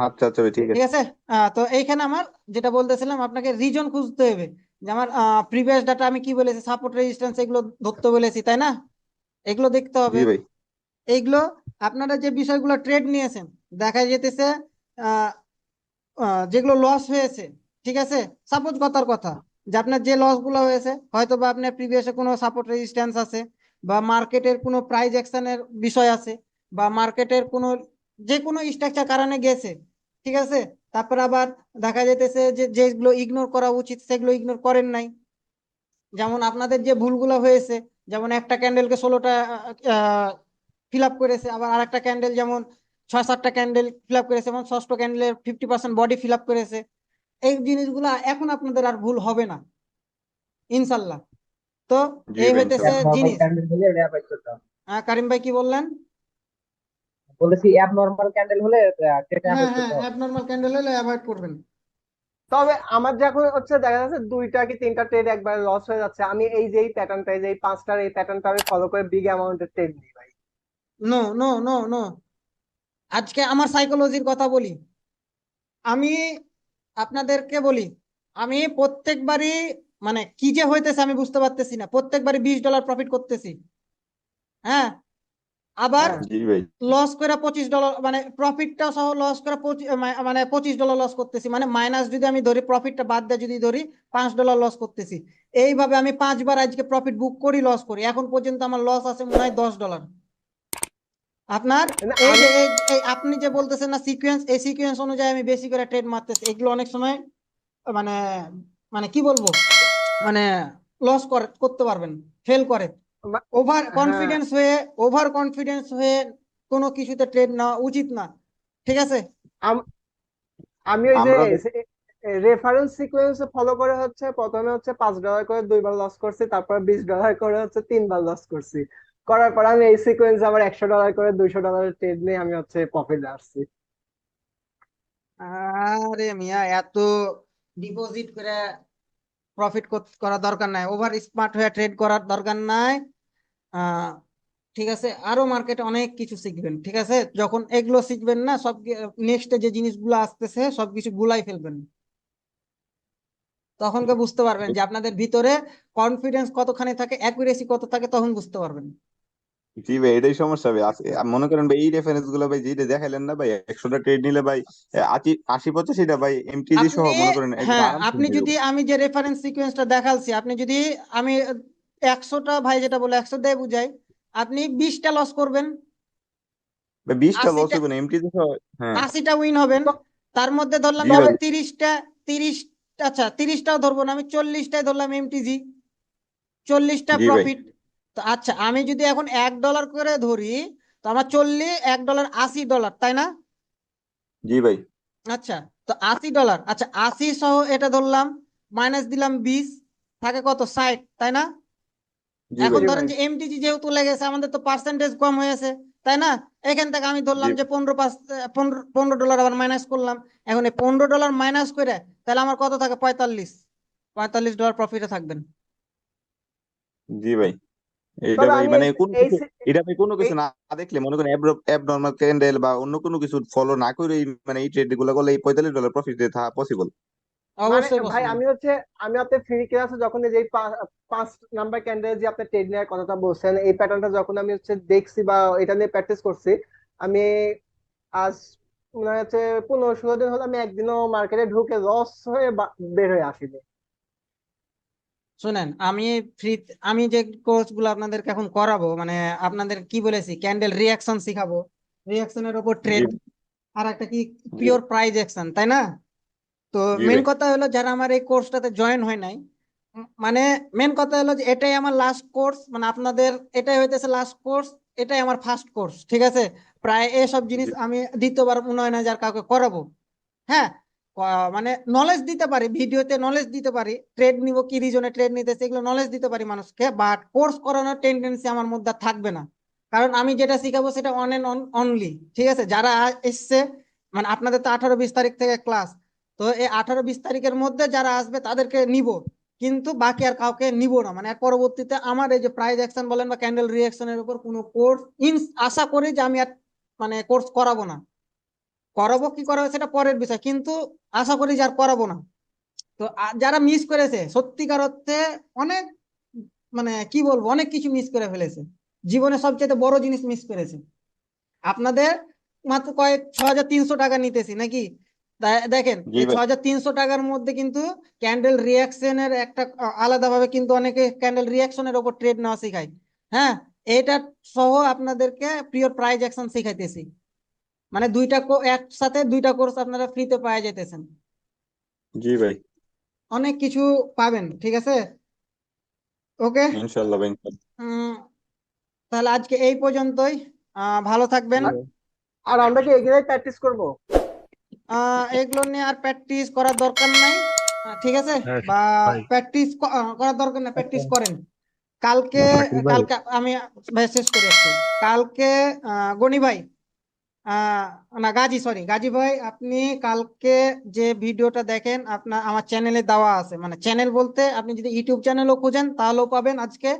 আচ্ছা আচ্ছা ভাই, ঠিক ঠিক আছে। আছে, তো এইখানে আমার যেটা বলতেছিলাম, আপনাকে রিজন খুঁজতে হবে, যে আমার প্রিভিয়াস ডাটা আমি কি বলেছি, সাপোর্ট রেজিস্ট্যান্স এগুলো ধরতে বলেছি তাই না, এগুলো দেখতে জি হবে। ভাই। এইগুলো আপনারা যে বিষয়গুলো ট্রেড নিয়েছেন, দেখা যেতেছে আহ, যেগুলো লস হয়েছে, ঠিক আছে, সাপোজ কথার কথা, যে আপনার যে লস গুলো হয়েছে, হয়তো বা আপনার প্রিভিয়াসে কোনো সাপোর্ট রেজিস্ট্যান্স আছে, বা মার্কেটের কোনো প্রাইস অ্যাকশনের বিষয় আছে, বা মার্কেটের কোনো যে কোনো স্ট্রাকচার কারণে গেছে, ঠিক আছে। তারপর আবার দেখা যাইতেছে যে যেগুলো ইগনোর করা উচিত সেগুলো ইগনোর করেন নাই। যেমন আপনাদের যে ভুলগুলো হয়েছে, যেমন একটা ক্যান্ডেলকে 16টা ফিল আপ করেছে, আবার আরেকটা ক্যান্ডেল যেমন 6-7টা ক্যান্ডেল ফিল আপ করেছে, এবং ষষ্ঠ ক্যান্ডেলের 50% বডি ফিল আপ করেছে। এই জিনিসগুলো এখন আপনাদের আর ভুল হবে না, ইনশাল্লাহ। তো জি এই ভাই হইতেছে ইনশাল্লাহ। নর্মাল জিনিস। ক্যান্ডেল হলে এটা অ্যাভয়েড করতে হবে। কারিম ভাই কি বললেন? বলেছি অ্যাবনর্মাল ক্যান্ডেল হলে সেটা হ্যাঁ অ্যাভয়েড হ্যাঁ, করতে হবে। অ্যাবনর্মাল ক্যান্ডেল হলে অ্যাভয়েড করবেন। তবে আমার যখন হচ্ছে দেখা যাচ্ছে দুইটা কি তিনটা ট্রেড একবার লস হয়ে যাচ্ছে, আমি এই যে এই প্যাটার্নটা, এই যে এই পাঁচটার এই প্যাটার্নটা আমি ফলো করে বিগ অ্যামাউন্টের ট্রেড নিই ভাই। নো নো নো নো, আজকে আমার সাইকোলজির কথা বলি, আমি আপনাদেরকে বলি, আমি প্রত্যেকবারই মানে কি যে হইতেছে আমি বুঝতে পারতেছি না, প্রত্যেকবারই $20 প্রফিট করতেছি, হ্যাঁ, আবার হ্যাঁ, জি ভাই। লস করে $25, মানে প্রফিটটা সহ লস করে মানে $25 লস করতেছি, মানে মাইনাস যদি আমি ধরি, প্রফিটটা বাদ দিয়ে যদি ধরি, $5 লস করতেছি। এইভাবে আমি 5 বার আজকে প্রফিট বুক করি, লস করি, এখন পর্যন্ত আমার লস আছে মনে হয় $10। আপনার না, এই আমি যে এই আপনি যে বলতেছেন না সিকোয়েন্স, এই সিকোয়েন্স অনুযায়ী আমি বেশি করে ট্রেড মারতেছি, এগুলো অনেক সময় মানে মানে কি বলবো, মানে লস করতে পারবেন, ফেল করে। মা- ওভার হ্যাঁ, কনফিডেন্স হয়ে, ওভার কনফিডেন্স হয়ে কোনো কিছুতে ট্রেড নেওয়া উচিত না, ঠিক আছে? আম- আমি ওই যে আমরা রেফারেন্স সিকোয়েন্স ফলো করে হচ্ছে প্রথমে হচ্ছে $5 করে 2 বার লস করছি, তারপর $20 করে হচ্ছে 3 বার লস করছি। করার পর আমি এই সিকোয়েন্স আবার $100 করে $200 ট্রেড নিয়ে আমি হচ্ছে প্রফিট আসছি। আরে মিয়া, এত ডিপোজিট করে প্রফিট করার দরকার নাই, ওভার স্মার্ট হয়ে ট্রেড করার দরকার নাই। আহ ঠিক আছে, আরো মার্কেটে অনেক কিছু শিখবেন, ঠিক আছে? যখন এগুলো শিখবেন না, সব নেক্সটে যে জিনিসগুলো আসতেছে সবকিছু গুলাই ফেলবেন, তখনকে বুঝতে পারবেন যে আপনাদের ভিতরে কনফিডেন্স কতখানি থাকে, অ্যাকুরেসি কত থাকে, তখন বুঝতে পারবেন। জি ভাই, এটাই সমস্যা ভাই। মনে করেন ভাই এই রেফারেন্স গুলো ভাই যেটা দেখাইলেন না ভাই, 100টা ট্রেড নিলে ভাই 80-85টা ভাই এমটিজি সহ আপনি, মনে করেন একদম হ্যাঁ, আরামসে আপনি হয়ে যদি, যাবে। আমি যে রেফারেন্স সিকোয়েন্সটা দেখালছি, আপনি যদি, আমি 100টা ভাই যেটা বলে 100 দিয়ে বুঝাই, আপনি 20টা লস করবেন, ভাই 20টা লস 80টা, হবে না এমটিজি সহ। হ্যাঁ 80টা উইন হবেন। তো তার মধ্যে ধরলাম জি যে ভাই। 30টা, 30, আচ্ছা 30টাও ধরবো না, আমি 40টাই ধরলাম এমটিজি, 40টা জি ভাই। প্রফিট। তো আচ্ছা, আমি যদি এখন $1 করে ধরি, তো আমার 40, $1 $80, তাই না? জি ভাই। আচ্ছা, তো $80, আচ্ছা 80 সহ এটা ধরলাম, মাইনাস দিলাম 20, থাকে কত, 60, তাই না? জি এখন ভাই। জি ধরেন ভাই, যে এমটিজি যেহেতু লেগেছে, আমাদের তো পার্সেন্টেজ কম হয়েছে, তাই না? এখান থেকে আমি জি ধরলাম যে 15 $15 আবার মাইনাস করলাম। এখন এই $15 মাইনাস করে তাহলে আমার কত থাকে, $45 প্রফিটে থাকবেন। জি ভাই। এটা তবে ভাই আমি মানে কোনো এই কিছু, এটা ভাই কোনো এই কিছু না দেখলে মনে করেন অ্যাব নর্মাল ক্যান্ডেল বা অন্য কোনো কিছু ফলো না করে মানে এই ট্রেড গুলো করলে এই $45 প্রফিট দিয়ে থাকা পসিবল। মানে অবশ্যই ভাই পসিবল। আমি হচ্ছে, আমি আপনার ফ্রি ক্লাসে যখন এই যে 5 নাম্বার ক্যান্ডেল যে আপনি ট্রেড নেওয়ার কথাটা বলছেন, এই প্যাটার্নটা যখন আমি হচ্ছে দেখছি বা এটা নিয়ে প্র্যাকটিস করছি, আমি আজ মনে হচ্ছে 15-16 দিন হলো আমি একদিনও মার্কেটে ঢুকে লস হয়ে বের হয়ে আসিনি। শুনেন, আমি ফ্রি, আমি যে কোর্স গুলো আপনাদেরকে এখন করাবো, মানে আপনাদের কি বলেছি, ক্যান্ডেল রিয়াকশন শিখাবো, রিয়াকশনের উপর জি ট্রেড, আর একটা কি, জি পিওর প্রাইজ অ্যাকশন, তাই না? তো জি মেন ভাই। কথা হলো, যারা আমার এই কোর্সটাতে জয়েন হয় নাই, মানে মেন কথা হলো যে এটাই আমার লাস্ট কোর্স, মানে আপনাদের এটাই হইতেছে লাস্ট কোর্স, এটাই আমার ফার্স্ট কোর্স, ঠিক আছে? প্রায় এসব জিনিস জি আমি দ্বিতীয়বার মনে হয় না যার কাউকে করাবো, হ্যাঁ। মানে নলেজ দিতে পারি, ভিডিওতে নলেজ দিতে পারি, ট্রেড নিব, কি রিজনে ট্রেড নিতেছে, এগুলো নলেজ দিতে পারি মানুষকে, বাট কোর্স করানোর টেন্ডেন্সি আমার মধ্যে থাকবে না। কারণ আমি যেটা শিখাবো সেটা অন এন্ড অনলি, ঠিক আছে? যারা এসছে, মানে আপনাদের তো 18-20 তারিখ থেকে ক্লাস, তো এই 18-20 তারিখের মধ্যে যারা আসবে তাদেরকে নিব, কিন্তু বাকি আর কাউকে নিব না। মানে এর পরবর্তীতে আমার এই যে প্রাইজ অ্যাকশন বলেন বা ক্যান্ডেল রিঅ্যাকশনের উপর কোনো কোর্স আশা করি যে আমি আর মানে কোর্স করাবো না। করাবো কি করাবো সেটা পরের বিষয়, কিন্তু আশা করি যে আর করাবো না। তো যারা মিস করেছে সত্যিকার অর্থে, অনেক, মানে কি বলবো, অনেক কিছু মিস করে ফেলেছে, জীবনে সবচেয়ে বড় জিনিস মিস করেছে। আপনাদের মাত্র 6,300 টাকা নিতেছি নাকি? দেখেন, জি এই ভাই। 6,300 টাকার মধ্যে কিন্তু ক্যান্ডেল রিয়াকশনের একটা আলাদাভাবে কিন্তু অনেকে ক্যান্ডেল রিয়াকশনের ওপর ট্রেড নেওয়া শেখায়, হ্যাঁ। এটা সহ আপনাদেরকে পিওর প্রাইজ অ্যাকশন শিখাইতেছি, মানে একসাথে দুইটা কোর্স আপনারা ফ্রিতে পাওয়া যেতেছেন, জি ভাই। অনেক কিছু পাবেন, ঠিক আছে? ওকে। ইনশাল্লাহ ভাই, ইনশাল্লাহ। তাহলে আজকে এই পর্যন্তই, ভালো থাকবেন। আর আর আমরা কি এগুলাই প্র্যাকটিস করব? এগুলো নিয়ে আর প্র্যাকটিস করার দরকার নাই, ঠিক আছে? হ্যাঁ বা ভাই। প্র্যাকটিস করার দরকার নাই, প্র্যাকটিস করেন। কালকে, শাকিল ভাই। কালকে আমি মেসেজ করে একটু, কালকে গনি ভাই, আহ না গাজী, সরি গাজী ভাই, আপনি কালকে যে ভিডিওটা দেখেন, আপনার আমার চ্যানেলে দেওয়া আছে, মানে চ্যানেল বলতে আপনি যদি ইউটিউব চ্যানেলও খুঁজেন তাহলেও পাবেন আজকে।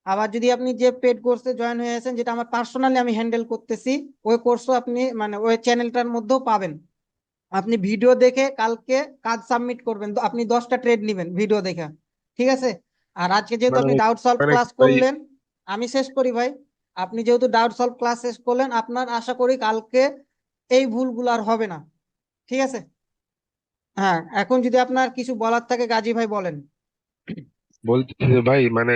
আবার যদি আপনি যে পেড কোর্সে জয়েন হয়ে আছেন, যেটা আমার পার্সোনালি আমি হ্যান্ডেল করতেছি, ওই কোর্সও আপনি মানে ওই চ্যানেলটার মধ্যেও পাবেন। আপনি ভিডিও দেখে কালকে কাজ সাবমিট করবেন, তো আপনি 10টা ট্রেড নেবেন ভিডিও দেখে, ঠিক আছে। আর আজকে যেহেতু আপনি মানে ডাউট সলভ মানে ক্লাস ভাই করলেন, আমি শেষ করি ভাই। আপনি যেহেতু ডাউট সলভ ক্লাস শেষ করলেন, আপনার আশা করি কালকে এই ভুলগুলো আর হবে না। ঠিক আছে। হ্যাঁ, এখন যদি আপনার কিছু বলার থাকে গাজী ভাই বলেন। বলতেছি যে ভাই মানে